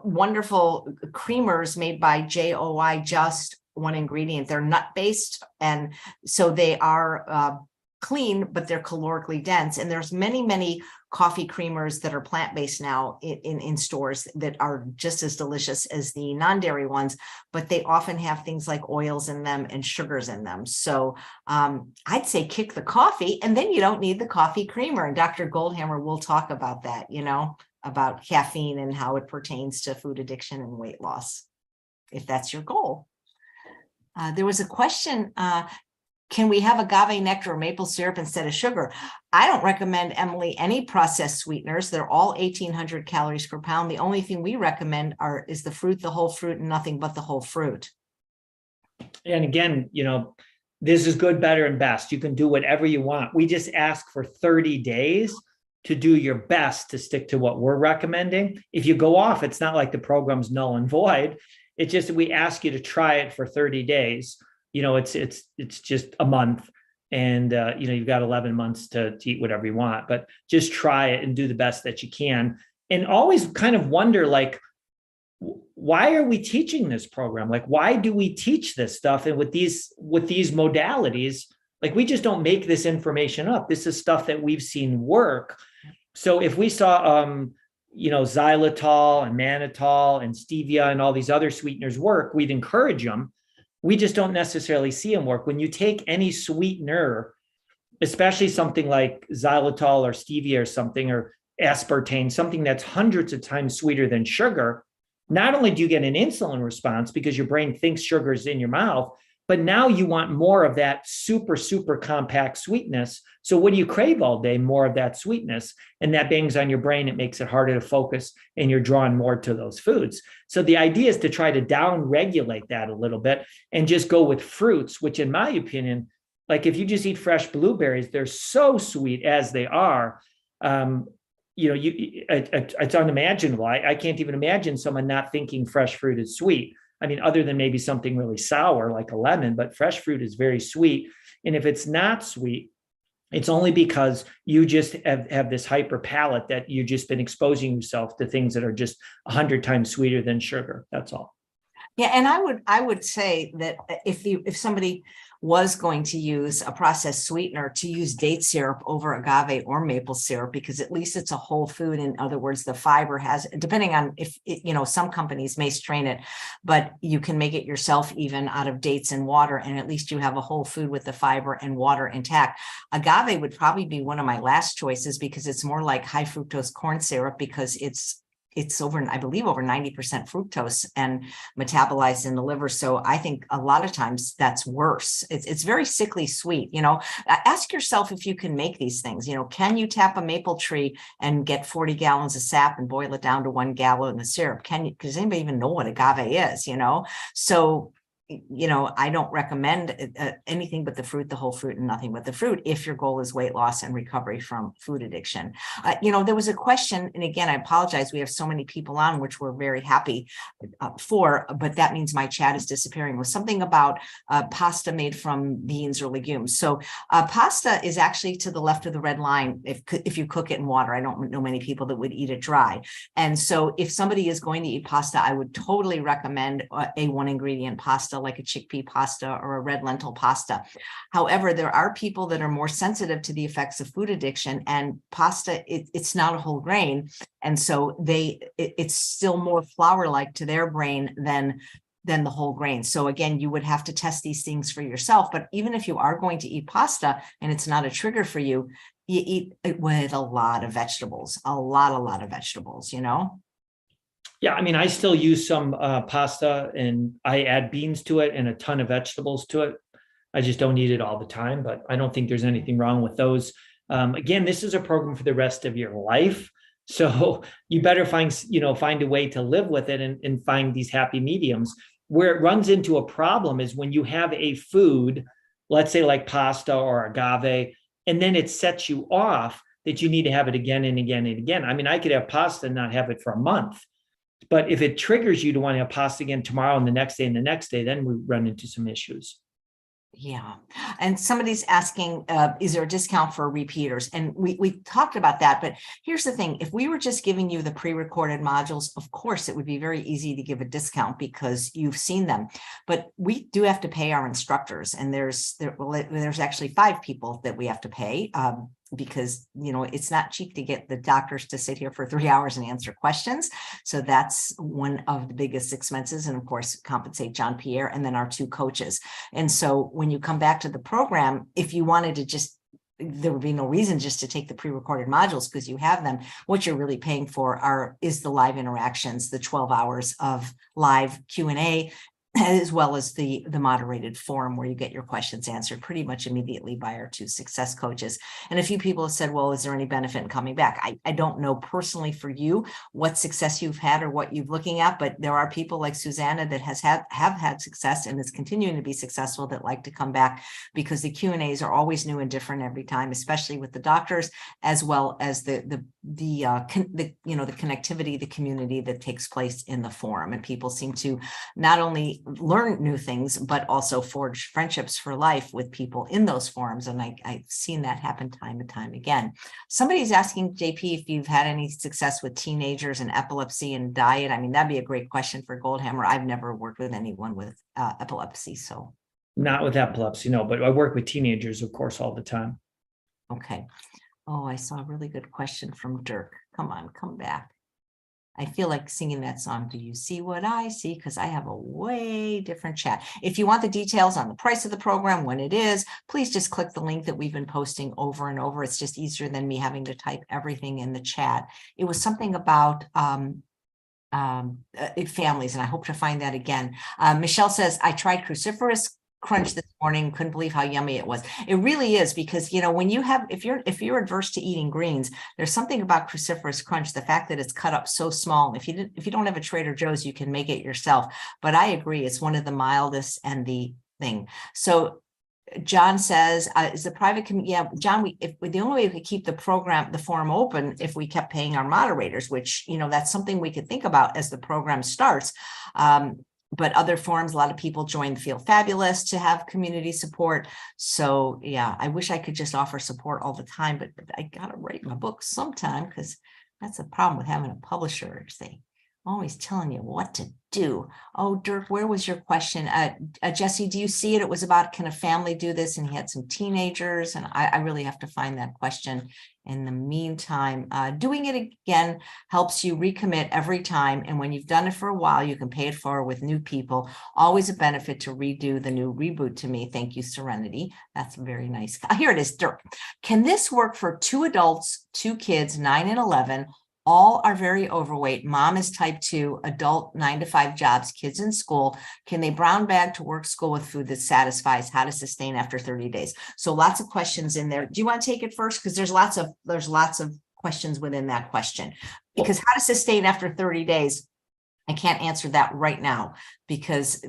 Speaker 1: wonderful creamers made by JOI, just one ingredient. They're nut-based, and so they are clean, but they're calorically dense. And there's many coffee creamers that are plant-based now in stores that are just as delicious as the non-dairy ones, but they often have things like oils in them and sugars in them. So I'd say kick the coffee, and then you don't need the coffee creamer. And Dr. Goldhammer will talk about that, you know, about caffeine and how it pertains to food addiction and weight loss, if that's your goal. There was a question, can we have agave nectar or maple syrup instead of sugar? I don't recommend, Emily, any processed sweeteners. They're all 1,800 calories per pound. The only thing we recommend is the fruit, the whole fruit, and nothing but the whole fruit.
Speaker 2: And again, you know, this is good, better, and best. You can do whatever you want. We just ask for 30 days to do your best to stick to what we're recommending. If you go off, it's not like the program's null and void. It's just that we ask you to try it for 30 days. You know, it's just a month, and you know, you've got 11 months to eat whatever you want, but just try it and do the best that you can. And always kind of wonder, like, why are we teaching this program? Like, why do we teach this stuff? And with these modalities, like, we just don't make this information up. This is stuff that we've seen work. So if we saw, xylitol and mannitol and stevia and all these other sweeteners work, we'd encourage them. We just don't necessarily see them work. When you take any sweetener, especially something like xylitol or stevia or something, or aspartame, something that's hundreds of times sweeter than sugar, not only do you get an insulin response because your brain thinks sugar is in your mouth, but now you want more of that super, super compact sweetness. So what do you crave all day? More of that sweetness. And that bangs on your brain. It makes it harder to focus and you're drawn more to those foods. So the idea is to try to down regulate that a little bit and just go with fruits, which in my opinion, like if you just eat fresh blueberries, they're so sweet as they are. It's unimaginable. I can't even imagine someone not thinking fresh fruit is sweet. I mean, other than maybe something really sour like a lemon, but fresh fruit is very sweet. And if it's not sweet, it's only because you just have this hyper palate that you've just been exposing yourself to things that are just 100 times sweeter than sugar. That's all.
Speaker 1: Yeah, and I would say that if somebody was going to use a processed sweetener, to use date syrup over agave or maple syrup, because at least it's a whole food. In other words, the fiber has, depending on if some companies may strain it, but you can make it yourself even out of dates and water, and at least you have a whole food with the fiber and water intact. Agave would probably be one of my last choices because it's more like high fructose corn syrup, because it's over, I believe, over 90% fructose and metabolized in the liver. So I think a lot of times that's worse. It's very sickly sweet. Ask yourself if you can make these things. Can you tap a maple tree and get 40 gallons of sap and boil it down to 1 gallon of syrup? Does anybody even know what agave is? So I don't recommend anything but the fruit, the whole fruit, and nothing but the fruit if your goal is weight loss and recovery from food addiction. There was a question, and again, I apologize. We have so many people on, which we're very happy for, but that means my chat is disappearing. Was something about pasta made from beans or legumes. So pasta is actually to the left of the red line if you cook it in water. I don't know many people that would eat it dry. And so if somebody is going to eat pasta, I would totally recommend a one ingredient pasta, like a chickpea pasta or a red lentil pasta. However, there are people that are more sensitive to the effects of food addiction, and pasta, it's not a whole grain. And so it's still more flour-like to their brain than the whole grain. So again, you would have to test these things for yourself. But even if you are going to eat pasta and it's not a trigger for you, you eat it with a lot of vegetables, a lot of vegetables,
Speaker 2: Yeah, I mean, I still use some pasta and I add beans to it and a ton of vegetables to it. I just don't eat it all the time, but I don't think there's anything wrong with those. Again, this is a program for the rest of your life. So you better find a way to live with it and find these happy mediums. Where it runs into a problem is when you have a food, let's say like pasta or agave, and then it sets you off that you need to have it again and again and again. I mean, I could have pasta and not have it for a month. But if it triggers you to want to have pasta again tomorrow and the next day and the next day, then we run into some issues.
Speaker 1: Yeah. And somebody's asking, is there a discount for repeaters? And we talked about that, but here's the thing. If we were just giving you the pre-recorded modules, of course, it would be very easy to give a discount because you've seen them, but we do have to pay our instructors. And there's actually 5 people that we have to pay. Because it's not cheap to get the doctors to sit here for 3 hours and answer questions. So that's one of the biggest expenses. And of course, compensate John Pierre and then our 2 coaches. And so when you come back to the program, if you wanted to there would be no reason just to take the pre-recorded modules because you have them. What you're really paying for is the live interactions, the 12 hours of live Q&A, as well as the moderated forum where you get your questions answered pretty much immediately by our 2 success coaches. And a few people have said, well, is there any benefit in coming back? I don't know personally for you what success you've had or what you're looking at, but there are people like Susanna that have had success and is continuing to be successful that like to come back because the Q&As are always new and different every time, especially with the doctors, as well as the connectivity, the community that takes place in the forum. And people seem to not only learn new things, but also forge friendships for life with people in those forums. And I've seen that happen time and time again. Somebody's asking, JP, if you've had any success with teenagers and epilepsy and diet. I mean, that'd be a great question for Goldhammer. I've never worked with anyone with epilepsy, so.
Speaker 2: Not with epilepsy, no, but I work with teenagers, of course, all the time.
Speaker 1: Okay. Oh, I saw a really good question from Dirk. Come on, come back. I feel like singing that song. Do you see what I see? Because I have a way different chat. If you want the details on the price of the program, when it is, please just click the link that we've been posting over and over. It's just easier than me having to type everything in the chat. It was something about families, and I hope to find that again. Michelle says, I tried cruciferous crunch this morning, couldn't believe how yummy it was. It really is, because when you have, if you're adverse to eating greens, there's something about cruciferous crunch, the fact that it's cut up so small. If you don't have a Trader Joe's, you can make it yourself. But I agree, it's one of the mildest and the thing. So John says, is the private yeah, John, the only way we could keep the forum open if we kept paying our moderators, which, that's something we could think about as the program starts. But other forums, a lot of people join Feel Fabulous to have community support. So yeah, I wish I could just offer support all the time, but I got to write my book sometime, because that's a problem with having a publisher. They always telling you what to do. Oh, Dirk, where was your question? Jesse, do you see it? It was about, can a family do this? And he had some teenagers, and I really have to find that question. In the meantime, doing it again helps you recommit every time. And when you've done it for a while, you can pay it forward with new people. Always a benefit to redo the new Reboot to me. Thank you, Serenity. That's very nice. Here it is, Dirk. Can this work for 2 adults, 2 kids, 9 and 11? All are very overweight. Mom is type 2, adult 9 to 5 jobs, kids in school. Can they brown bag to work school with food that satisfies? How to sustain after 30 days? So lots of questions in there. Do you want to take it first? Because there's lots of questions within that question. Because how to sustain after 30 days, I can't answer that right now, because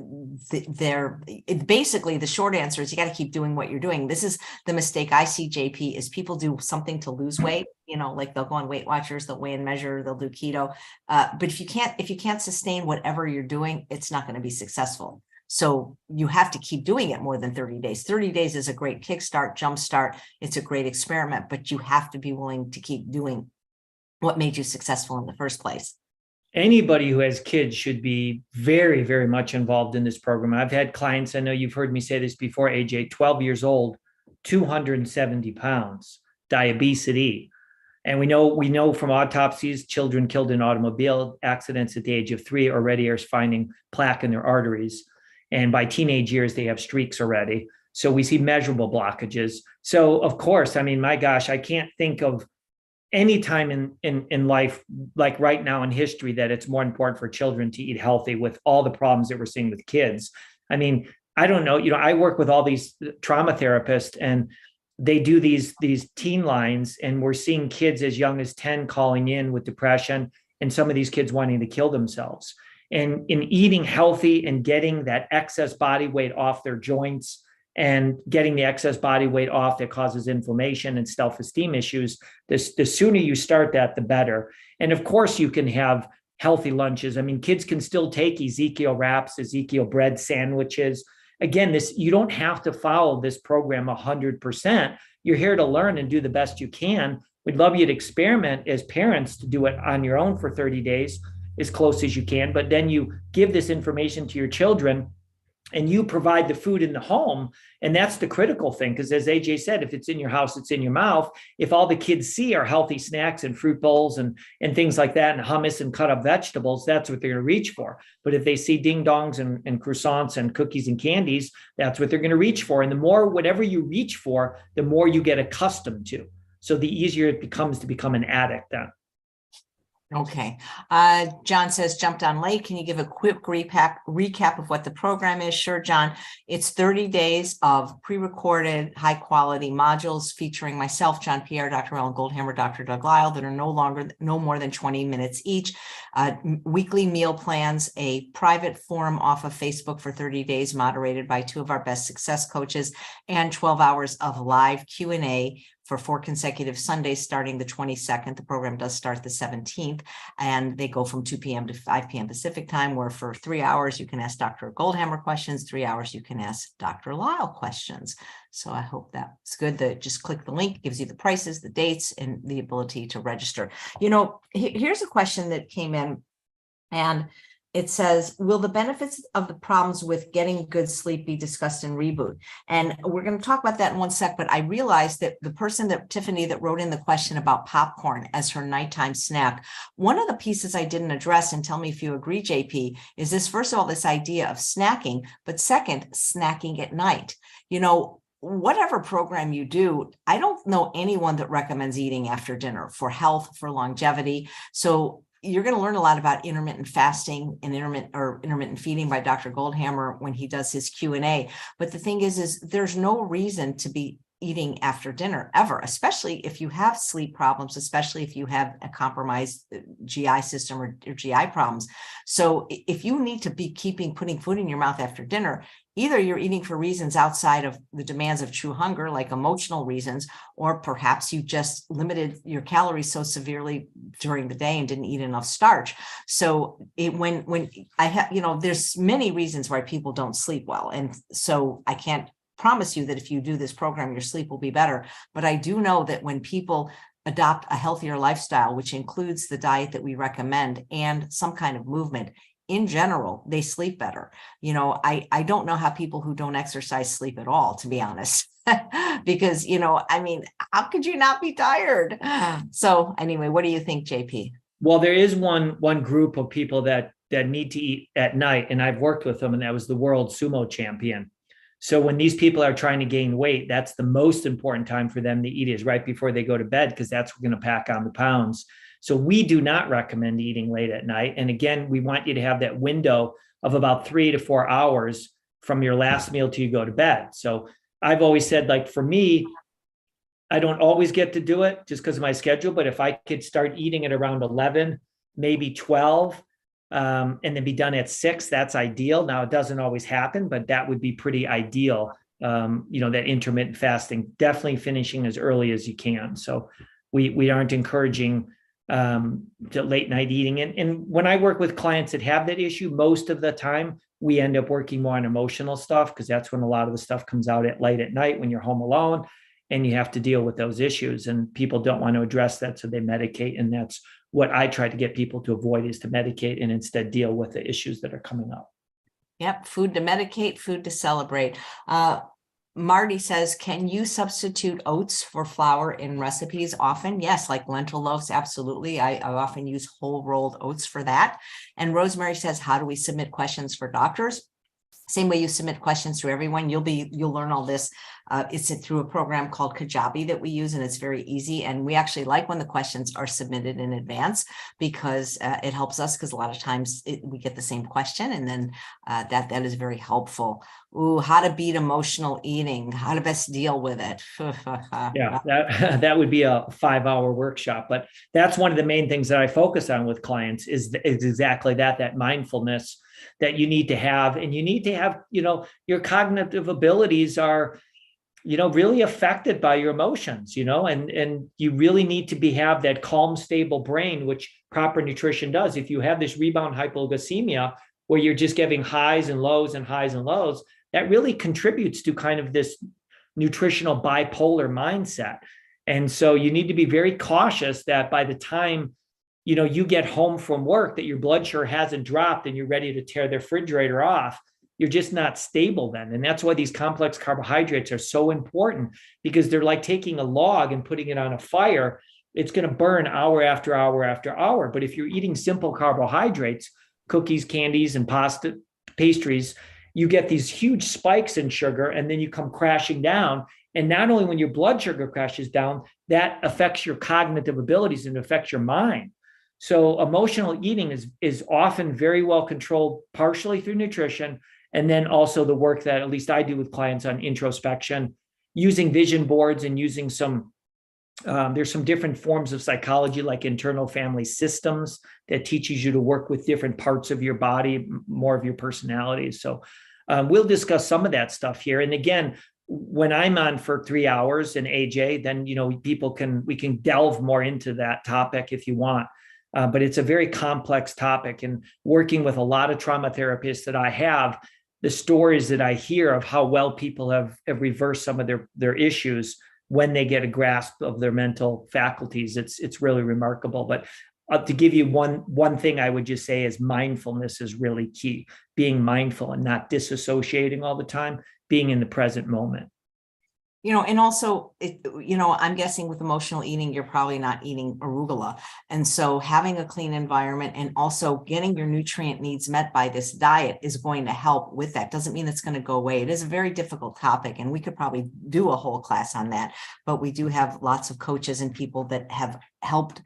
Speaker 1: basically the short answer is you got to keep doing what you're doing. This is the mistake I see, JP, is people do something to lose weight, like they'll go on Weight Watchers, they'll weigh and measure, they'll do keto. But if you can't sustain whatever you're doing, it's not going to be successful. So you have to keep doing it more than 30 days. 30 days is a great kickstart, jumpstart. It's a great experiment, but you have to be willing to keep doing what made you successful in the first place.
Speaker 2: Anybody who has kids should be very, very much involved in this program. I've had clients, I know you've heard me say this before, AJ, 12 years old, 270 pounds, diabetes. And we know from autopsies, children killed in automobile accidents at the age of 3 already are finding plaque in their arteries. And by teenage years, they have streaks already. So we see measurable blockages. So of course, I mean, my gosh, I can't think of any time in life, like right now in history, that it's more important for children to eat healthy with all the problems that we're seeing with kids. I mean, I don't know, I work with all these trauma therapists, and they do these teen lines, and we're seeing kids as young as 10 calling in with depression, and some of these kids wanting to kill themselves. And in eating healthy and getting that excess body weight off their joints, and getting the excess body weight off that causes inflammation and self-esteem issues, the sooner you start that, the better. And of course, you can have healthy lunches. I mean, kids can still take Ezekiel wraps, Ezekiel bread sandwiches. Again, you don't have to follow this program 100%. You're here to learn and do the best you can. We'd love you to experiment as parents to do it on your own for 30 days, as close as you can. But then you give this information to your children, and you provide the food in the home. And that's the critical thing, because as AJ said, if it's in your house, it's in your mouth. If all the kids see are healthy snacks and fruit bowls and things like that, and hummus and cut up vegetables, that's what they're going to reach for. But if they see ding dongs and croissants and cookies and candies, that's what they're going to reach for. And the more, whatever you reach for, the more you get accustomed to. So the easier it becomes to become an addict then.
Speaker 1: Okay. John says, jumped on late. Can you give a quick recap of what the program is? Sure, John. It's 30 days of pre-recorded, high-quality modules featuring myself, John Pierre, Dr. Ellen Goldhammer, Dr. Doug Lyle, that are no more than 20 minutes each. Weekly meal plans, a private forum off of Facebook for 30 days, moderated by 2 of our best success coaches, and 12 hours of live Q&A for 4 consecutive Sundays starting the 22nd. The program does start the 17th, and they go from 2 p.m. to 5 p.m. Pacific time, where for 3 hours you can ask Dr. Goldhammer questions, 3 hours you can ask Dr. Lyle questions. So I hope that's good. Just click the link, gives you the prices, the dates, and the ability to register. Here's a question that came in, and It says, will the benefits of the problems with getting good sleep be discussed in Reboot? And we're going to talk about that in one sec, but I realized that the person Tiffany, that wrote in the question about popcorn as her nighttime snack, one of the pieces I didn't address, and tell me if you agree, JP, is this, first of all, this idea of snacking, but second, snacking at night. Whatever program you do, I don't know anyone that recommends eating after dinner for health, for longevity. So you're going to learn a lot about intermittent fasting and intermittent feeding by Dr. Goldhammer when he does his Q&A. But the thing is there's no reason to be eating after dinner ever, especially if you have sleep problems, especially if you have a compromised GI system or GI problems. So if you need to be putting food in your mouth after dinner, either you're eating for reasons outside of the demands of true hunger, like emotional reasons, or perhaps you just limited your calories so severely during the day and didn't eat enough starch. So when I have, there's many reasons why people don't sleep well. And so I can't promise you that if you do this program, your sleep will be better. But I do know that when people adopt a healthier lifestyle, which includes the diet that we recommend and some kind of movement, in general, they sleep better. I don't know how people who don't exercise sleep at all, to be honest, because, how could you not be tired? So anyway, what do you think, JP?
Speaker 2: Well, there is one group of people that need to eat at night, and I've worked with them, and that was the world sumo champion. So when these people are trying to gain weight, that's the most important time for them to eat, is right before they go to bed, because that's going to pack on the pounds. So we do not recommend eating late at night. And again, we want you to have that window of about 3 to 4 hours from your last meal till you go to bed. So I've always said, like, for me, I don't always get to do it just because of my schedule, but if I could start eating at around 11, maybe 12, and then be done at 6, that's ideal. Now, it doesn't always happen, but that would be pretty ideal. That intermittent fasting, definitely finishing as early as you can. So we aren't encouraging to late night eating. And when I work with clients that have that issue, most of the time we end up working more on emotional stuff, because that's when a lot of the stuff comes out at late at night when you're home alone and you have to deal with those issues, and people don't want to address that. So they medicate. And that's what I try to get people to avoid, is to medicate and instead deal with the issues that are coming up.
Speaker 1: Yep. Food to medicate, food to celebrate. Marty says, can you substitute oats for flour in recipes often? Yes, like lentil loaves. Absolutely. I often use whole rolled oats for that. And Rosemary says, how do we submit questions for doctors? Same way you submit questions to everyone. You'll learn all this. It's through a program called Kajabi that we use, and it's very easy. And we actually like when the questions are submitted in advance, because it helps us, because a lot of times we get the same question, and then that is very helpful. Ooh, how to beat emotional eating, how to best deal with it.
Speaker 2: Yeah, that would be a 5-hour workshop, but that's one of the main things that I focus on with clients is exactly that mindfulness that you need to have. And you need to have, your cognitive abilities are, really affected by your emotions, and you really need to have that calm, stable brain, which proper nutrition does. If you have this rebound hypoglycemia, where you're just giving highs and lows and highs and lows, that really contributes to kind of this nutritional bipolar mindset. And so you need to be very cautious that by the time you get home from work, that your blood sugar hasn't dropped and you're ready to tear the refrigerator off. You're just not stable then. And that's why these complex carbohydrates are so important, because they're like taking a log and putting it on a fire. It's going to burn hour after hour after hour. But if you're eating simple carbohydrates, cookies, candies, and pastries, you get these huge spikes in sugar, and then you come crashing down. And not only when your blood sugar crashes down, that affects your cognitive abilities and affects your mind. So emotional eating is often very well controlled, partially through nutrition, and then also the work that at least I do with clients on introspection, using vision boards and using there's some different forms of psychology, like internal family systems, that teaches you to work with different parts of your body, more of your personality. So we'll discuss some of that stuff here. And again, when I'm on for 3 hours and AJ, then, we can delve more into that topic if you want. But it's a very complex topic, and working with a lot of trauma therapists that I have, the stories that I hear of how well people have reversed some of their issues when they get a grasp of their mental faculties, it's really remarkable. But To give you one thing I would just say is mindfulness is really key. Being mindful and not disassociating all the time, being in the present moment.
Speaker 1: And also, I'm guessing with emotional eating, you're probably not eating arugula. And so having a clean environment and also getting your nutrient needs met by this diet is going to help with that. Doesn't mean it's going to go away. It is a very difficult topic, and we could probably do a whole class on that. But we do have lots of coaches and people that have helped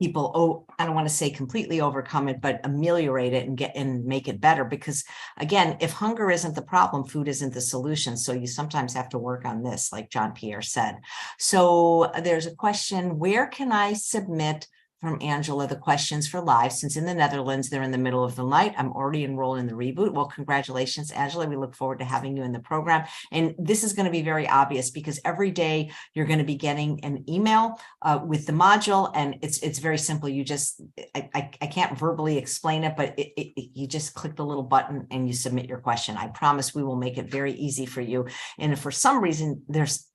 Speaker 1: people, I don't want to say completely overcome it, but ameliorate it and make it better. Because again, if hunger isn't the problem, food isn't the solution. So you sometimes have to work on this, like John Pierre said. So there's a question, where can I submit, from Angela, the questions for live, since in the Netherlands, they're in the middle of the night. I'm already enrolled in the Reboot. Well, congratulations, Angela. We look forward to having you in the program. And this is going to be very obvious because every day you're going to be getting an email with the module. And it's very simple. You just, I can't verbally explain it, but you just click the little button and you submit your question. I promise we will make it very easy for you. And if for some reason there's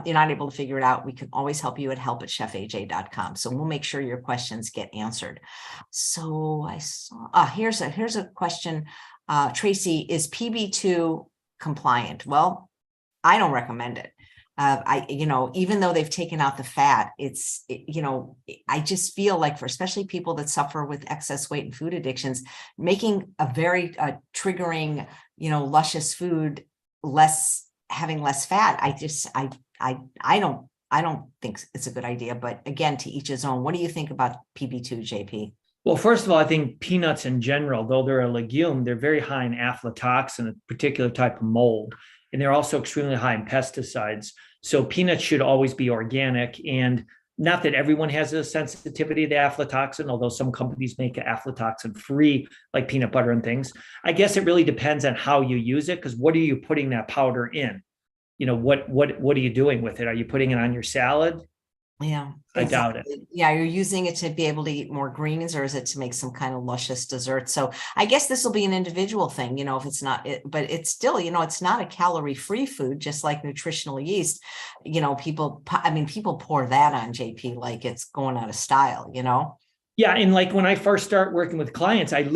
Speaker 1: you're not able to figure it out, we can always help you at help@chefaj.com. So we'll make sure your questions get answered. So I saw, here's a question. Tracy, is PB2 compliant? Well, I don't recommend it. Even though they've taken out the fat, I just feel like for especially people that suffer with excess weight and food addictions, making a very triggering, luscious food having less fat, I don't think it's a good idea. But again, to each his own. What do you think about PB2, JP?
Speaker 2: Well, first of all, I think peanuts in general, though they're a legume, they're very high in aflatoxin, a particular type of mold, and they're also extremely high in pesticides. So peanuts should always be organic, and not that everyone has a sensitivity to aflatoxin, although some companies make it aflatoxin free, like peanut butter and things. I guess it really depends on how you use it, because what are you putting that powder in? What are you doing with it? Are you putting it on your salad?
Speaker 1: Yeah,
Speaker 2: I doubt it.
Speaker 1: Yeah, you're using it to be able to eat more greens, or is it to make some kind of luscious dessert? So I guess this will be an individual thing, if it's not, but it's still, it's not a calorie-free food, just like nutritional yeast. People pour that on, JP, like it's going out of style,
Speaker 2: Yeah. And like when I first start working with clients, I'm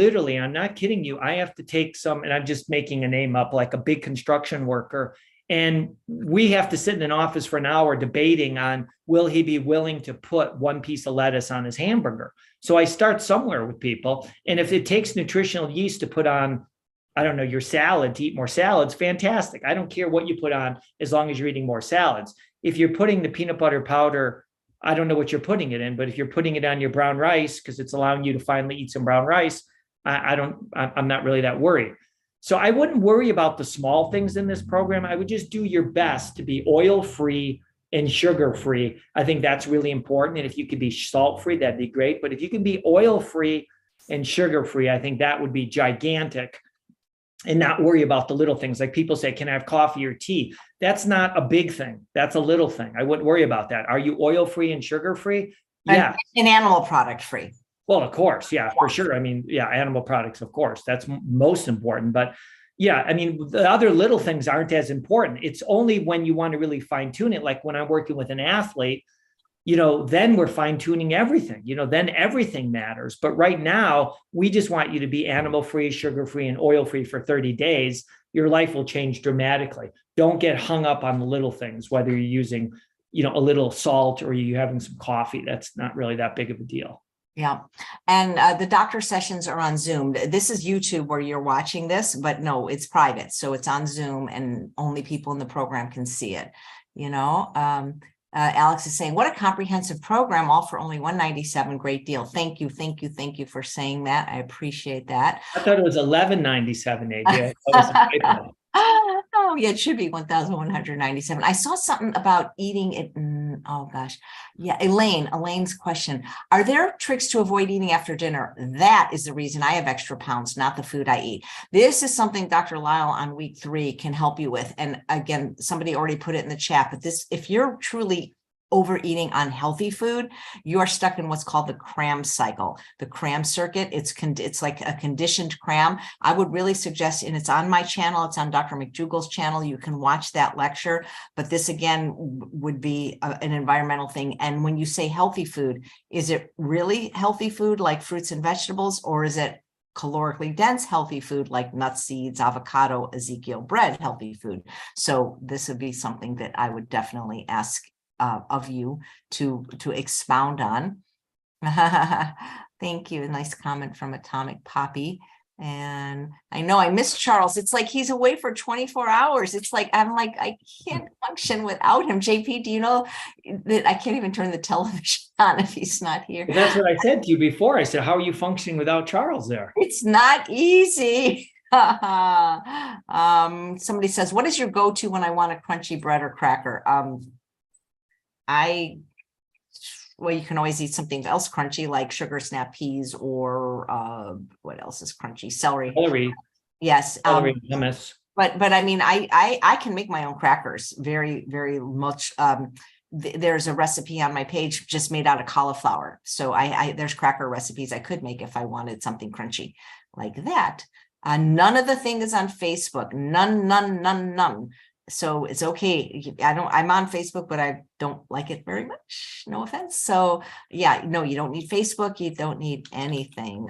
Speaker 2: not kidding you, I have to take some, and I'm just making a name up, like a big construction worker. And we have to sit in an office for an hour debating on, will he be willing to put one piece of lettuce on his hamburger? So I start somewhere with people. And if it takes nutritional yeast to put on, I don't know, your salad, to eat more salads, fantastic. I don't care what you put on as long as you're eating more salads. If you're putting the peanut butter powder, I don't know what you're putting it in, but if you're putting it on your brown rice, because it's allowing you to finally eat some brown rice, I'm not really that worried. So I wouldn't worry about the small things in this program. I would just do your best to be oil-free and sugar-free. I think that's really important. And if you could be salt-free, that'd be great. But if you can be oil-free and sugar-free, I think that would be gigantic, and not worry about the little things. Like people say, can I have coffee or tea? That's not a big thing. That's a little thing. I wouldn't worry about that. Are you oil-free and sugar-free? Yeah.
Speaker 1: And animal product free.
Speaker 2: Well, of course. Yeah, for sure. I mean, yeah, animal products, of course, that's most important. But yeah, I mean, the other little things aren't as important. It's only when you want to really fine tune it. Like when I'm working with an athlete, then we're fine tuning everything, then everything matters. But right now, we just want you to be animal free, sugar free, and oil free for 30 days. Your life will change dramatically. Don't get hung up on the little things, whether you're using, a little salt or you're having some coffee. That's not really that big of a deal.
Speaker 1: Yeah. And the doctor sessions are on Zoom. This is YouTube where you're watching this, but no, it's private. So it's on Zoom and only people in the program can see it. Alex is saying, what a comprehensive program, all for only $197. Great deal. Thank you. Thank you. Thank you for saying that. I appreciate that.
Speaker 2: I thought it was $11.97, AJ.
Speaker 1: Oh, yeah, it should be $1,197. I saw something about eating it. Oh, gosh. Yeah, Elaine's question. Are there tricks to avoid eating after dinner? That is the reason I have extra pounds, not the food I eat. This is something Dr. Lyle on week 3 can help you with. And again, somebody already put it in the chat, but if you're truly overeating unhealthy food, you're stuck in what's called the cram cycle, the cram circuit. It's like a conditioned cram. I would really suggest, and it's on my channel, it's on Dr. McDougall's channel. You can watch that lecture, but this again would be an environmental thing. And when you say healthy food, is it really healthy food like fruits and vegetables, or is it calorically dense healthy food like nuts, seeds, avocado, Ezekiel bread healthy food? So this would be something that I would definitely ask of you to expound on. Thank you. A nice comment from Atomic Poppy. And I know I miss Charles. It's like he's away for 24 hours. It's like, I'm like, I can't function without him. JP, do you know that I can't even turn the television on if he's not here?
Speaker 2: Well, that's what I said to you before. I said, how are you functioning without Charles there?
Speaker 1: It's not easy. Somebody says, what is your go-to when I want a crunchy bread or cracker? Well, you can always eat something else crunchy like sugar snap peas, or what else is crunchy? Celery. Yes.
Speaker 2: Celery, hummus.
Speaker 1: But I mean, I can make my own crackers very, very much. There's a recipe on my page just made out of cauliflower. So there's cracker recipes I could make if I wanted something crunchy like that. None of the thing is on Facebook. None. So it's okay. I'm on Facebook, but I don't like it very much. No offense. So yeah, no, you don't need Facebook. You don't need anything.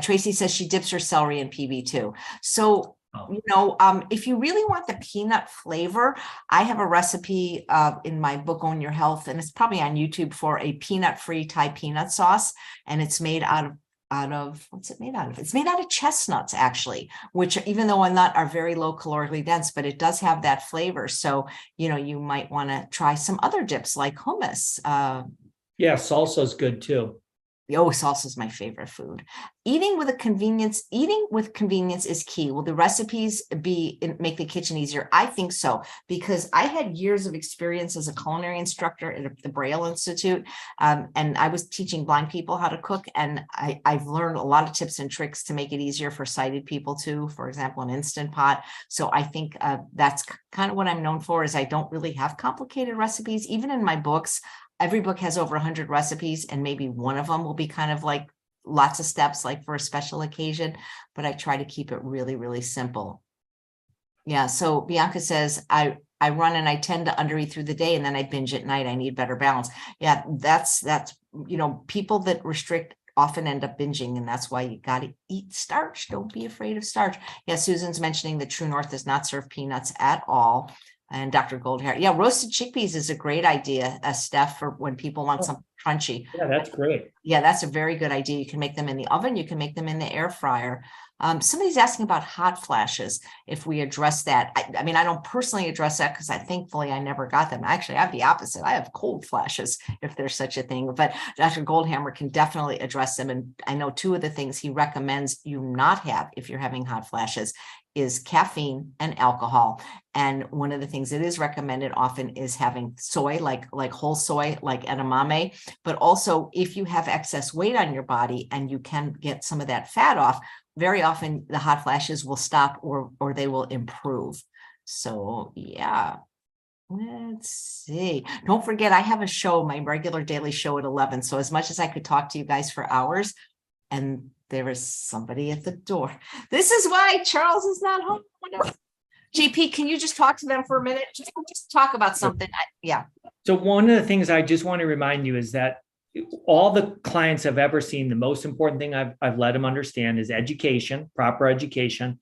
Speaker 1: Tracy says she dips her celery in PB too. So, if you really want the peanut flavor, I have a recipe in my book, Own Your Health, and it's probably on YouTube, for a peanut-free Thai peanut sauce. And it's made out of what's it made out of? It's made out of chestnuts, actually, which, even though are very low calorically dense, but it does have that flavor. So, you might want to try some other dips like hummus.
Speaker 2: Yeah, salsa is good too.
Speaker 1: Oh, salsa is my favorite food. Eating with convenience is key. Will the recipes make the kitchen easier? I think so, because I had years of experience as a culinary instructor at the Braille Institute, and I was teaching blind people how to cook, and I've learned a lot of tips and tricks to make it easier for sighted people too. For example, an Instant Pot. So I think that's kind of what I'm known for, is I don't really have complicated recipes. Even in my books, every book has over 100 recipes, and maybe one of them will be kind of like lots of steps, like for a special occasion, but I try to keep it really, really simple. Yeah. So Bianca says, I run and I tend to undereat through the day, and then I binge at night. I need better balance. Yeah, that's, people that restrict often end up binging, and that's why you got to eat starch. Don't be afraid of starch. Yeah. Susan's mentioning that True North does not serve peanuts at all. And Dr. Goldhair, yeah, roasted chickpeas is a great idea, Steph, for when people want something crunchy.
Speaker 2: Yeah, that's great.
Speaker 1: Yeah, that's a very good idea. You can make them in the oven. You can make them in the air fryer. Somebody's asking about hot flashes, if we address that. I mean, I don't personally address that because thankfully I never got them. Actually, I have the opposite. I have cold flashes, if there's such a thing. But Dr. Goldhammer can definitely address them. And I know two of the things he recommends you not have if you're having hot flashes is caffeine and alcohol. And one of the things that is recommended often is having soy, like whole soy, like edamame. But also, if you have excess weight on your body and you can get some of that fat off, very often the hot flashes will stop or they will improve. So yeah. Let's see. Don't forget, I have a show, my regular daily show at 11. So as much as I could talk to you guys for hours, and there is somebody at the door. This is why Charles is not home. JP, can you just talk to them for a minute? Just talk about something. Yeah.
Speaker 2: So one of the things I just want to remind you is that all the clients I've ever seen, the most important thing I've let them understand is education, proper education.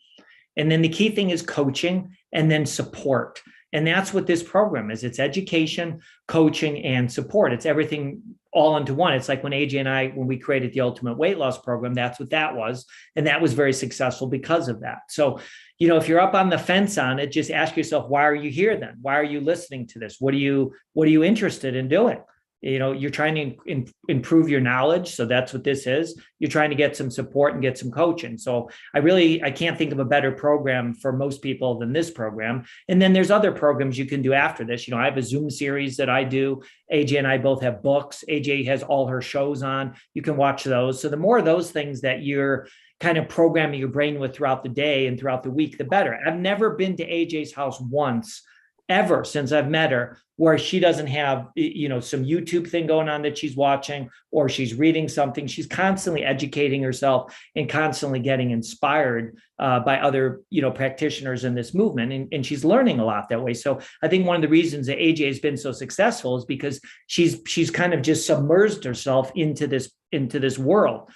Speaker 2: And then the key thing is coaching, and then support. And that's what this program is. It's education, coaching, and support. It's everything all into one. It's like when AJ and I, when we created the Ultimate Weight Loss Program, that's what that was. And that was very successful because of that. So, if you're up on the fence on it, just ask yourself, why are you here then? Why are you listening to this? What are you interested in doing? You're trying to improve your knowledge. So that's what this is. You're trying to get some support and get some coaching. So I can't think of a better program for most people than this program. And then there's other programs you can do after this. I have a Zoom series that I do. AJ and I both have books. AJ has all her shows on. You can watch those. So the more of those things that you're kind of programming your brain with throughout the day and throughout the week, the better. I've never been to AJ's house once ever since I've met her where she doesn't have, some YouTube thing going on that she's watching, or she's reading something. She's constantly educating herself and constantly getting inspired by other, practitioners in this movement. And she's learning a lot that way. So I think one of the reasons that AJ has been so successful is because she's kind of just submerged herself into this world.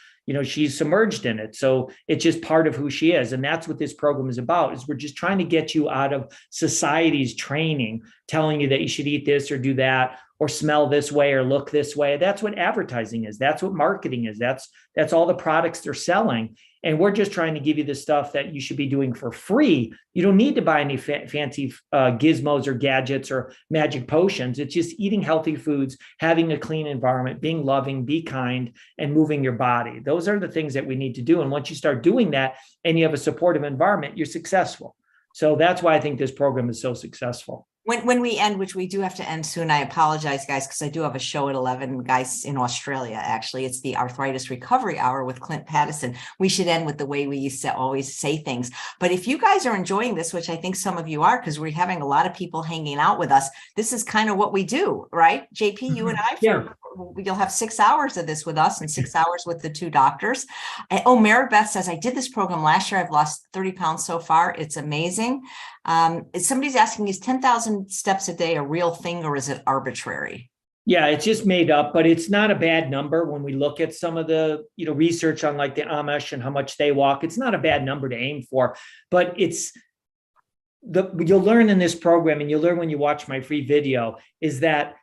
Speaker 2: She's submerged in it. So it's just part of who she is. And that's what this program is about, is we're just trying to get you out of society's training, telling you that you should eat this or do that, or smell this way or look this way. That's what advertising is. That's what marketing is. That's all the products they're selling. And we're just trying to give you the stuff that you should be doing for free. You don't need to buy any fancy gizmos or gadgets or magic potions. It's just eating healthy foods, having a clean environment, being loving, be kind, and moving your body. Those are the things that we need to do. And once you start doing that and you have a supportive environment, you're successful. So that's why I think this program is so successful.
Speaker 1: When we end, which we do have to end soon, I apologize, guys, because I do have a show at 11, guys, in Australia. Actually, it's the Arthritis Recovery Hour with Clint Pattison. We should end with the way we used to always say things. But if you guys are enjoying this, which I think some of you are, because we're having a lot of people hanging out with us, this is kind of what we do, right? JP, you and I, you'll have 6 hours of this with us and 6 hours with the two doctors. Mary Beth says, I did this program last year. I've lost 30 pounds so far. It's amazing. Somebody's asking, is 10,000 steps a day a real thing, or is it arbitrary?
Speaker 2: Yeah, it's just made up, but it's not a bad number. When we look at some of the, research on like the Amish and how much they walk, it's not a bad number to aim for, but you'll learn in this program, and you'll learn when you watch my free video, is that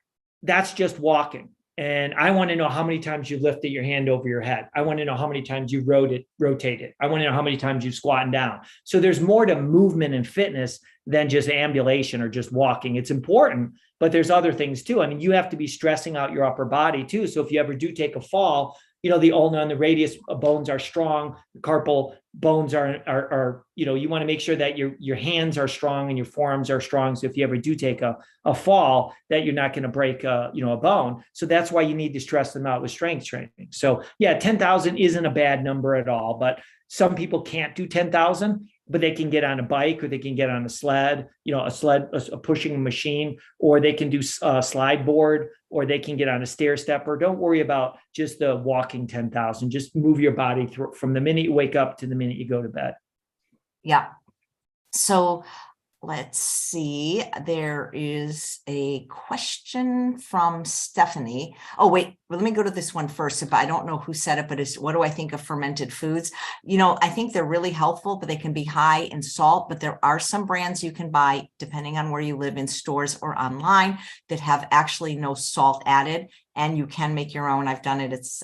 Speaker 2: that's just walking. And I want to know how many times you lifted your hand over your head. I want to know how many times you rotated. I want to know how many times you squatted down. So there's more to movement and fitness than just ambulation or just walking. It's important, but there's other things too. I mean, you have to be stressing out your upper body too. So if you ever do take a fall, the ulna and the radius bones are strong. The carpal bones are you want to make sure that your hands are strong and your forearms are strong. So if you ever do take a fall, that you're not going to break a bone. So that's why you need to stress them out with strength training. So yeah, 10,000 isn't a bad number at all, but some people can't do 10,000, but they can get on a bike, or they can get on a sled, a pushing machine, or they can do a slide board, or they can get on a stair stepper. Don't worry about just the walking 10,000. Just move your body through from the minute you wake up to the minute you go to bed.
Speaker 1: Yeah. So let's see. There is a question from Stephanie. Oh, wait, let me go to this one first. But I don't know who said it, but it's, what do I think of fermented foods? I think they're really helpful, but they can be high in salt. But there are some brands you can buy, depending on where you live, in stores or online, that have actually no salt added, and you can make your own. I've done it. It's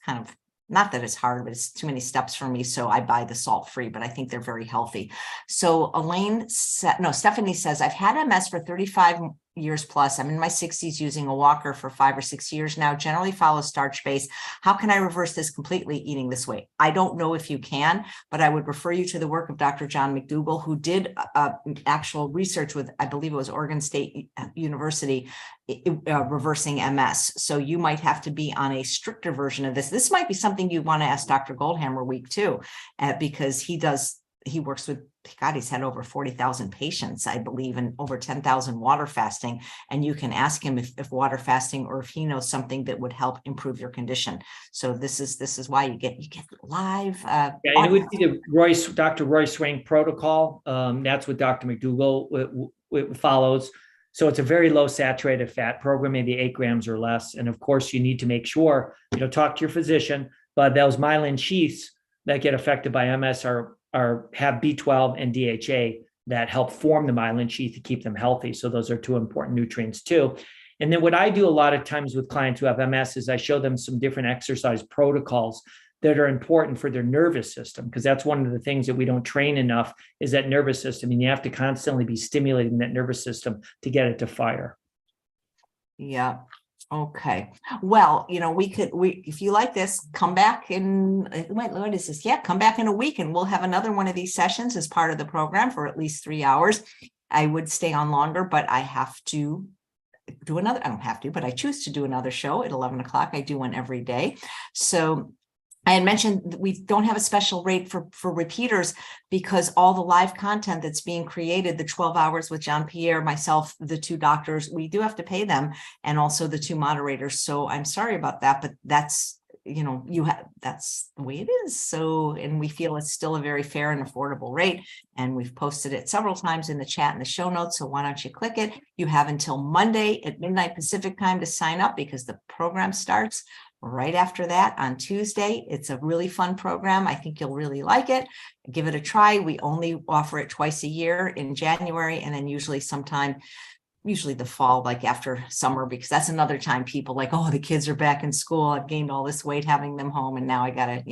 Speaker 1: kind of, not that it's hard, but it's too many steps for me. So I buy the salt free, but I think they're very healthy. So Stephanie says, I've had MS for 35 years plus. I'm in my 60s using a walker for 5 or 6 years now, generally follow starch base. How can I reverse this completely eating this way? I don't know if you can, but I would refer you to the work of Dr. John McDougall, who did actual research with, I believe it was Oregon State University, reversing MS. So you might have to be on a stricter version of this. This might be something you want to ask Dr. Goldhammer week too, because he works with, God, he's had over 40,000 patients, I believe, and over 10,000 water fasting. And you can ask him if water fasting, or if he knows something that would help improve your condition. So this is why you get live.
Speaker 2: And it would be the Dr. Roy Swank protocol. That's what Dr. McDougall follows. So it's a very low saturated fat program, maybe 8 grams or less. And of course, you need to make sure, talk to your physician, but those myelin sheaths that get affected by MS have B12 and DHA that help form the myelin sheath to keep them healthy. So those are 2 important nutrients too. And then what I do a lot of times with clients who have MS is I show them some different exercise protocols that are important for their nervous system, because that's one of the things that we don't train enough, is that nervous system. And you have to constantly be stimulating that nervous system to get it to fire.
Speaker 1: Yeah. Okay. Well, if you like this, come back in, what is this? Yeah, come back in a week and we'll have another one of these sessions as part of the program for at least 3 hours. I would stay on longer, but I have to do another, I don't have to, but I choose to do another show at 11 o'clock. I do one every day. So I had mentioned that we don't have a special rate for repeaters because all the live content that's being created, the 12 hours with John Pierre, myself, the 2 doctors, we do have to pay them, and also the 2 moderators. So I'm sorry about that, but that's, that's the way it is. So, and we feel it's still a very fair and affordable rate. And we've posted it several times in the chat and the show notes. So why don't you click it? You have until Monday at midnight Pacific time to sign up, because the program starts right after that on Tuesday. It's a really fun program. I think you'll really like it. Give it a try. We only offer it twice a year, in January, and then usually the fall, like after summer, because that's another time people like, oh, the kids are back in school. I've gained all this weight having them home, and now I gotta,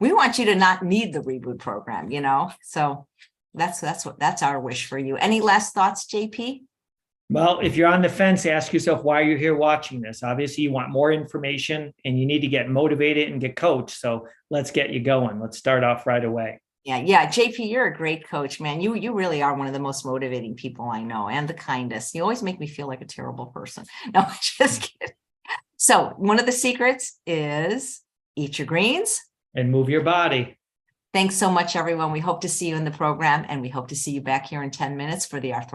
Speaker 1: we want you to not need the Reboot program, So that's our wish for you. Any last thoughts, JP?
Speaker 2: Well, if you're on the fence, ask yourself why you're here watching this. Obviously, you want more information and you need to get motivated and get coached. So let's get you going. Let's start off right away.
Speaker 1: Yeah. JP, you're a great coach, man. You really are one of the most motivating people I know, and the kindest. You always make me feel like a terrible person. No, just kidding. So one of the secrets is eat your greens
Speaker 2: and move your body.
Speaker 1: Thanks so much, everyone. We hope to see you in the program, and we hope to see you back here in 10 minutes for the arthritis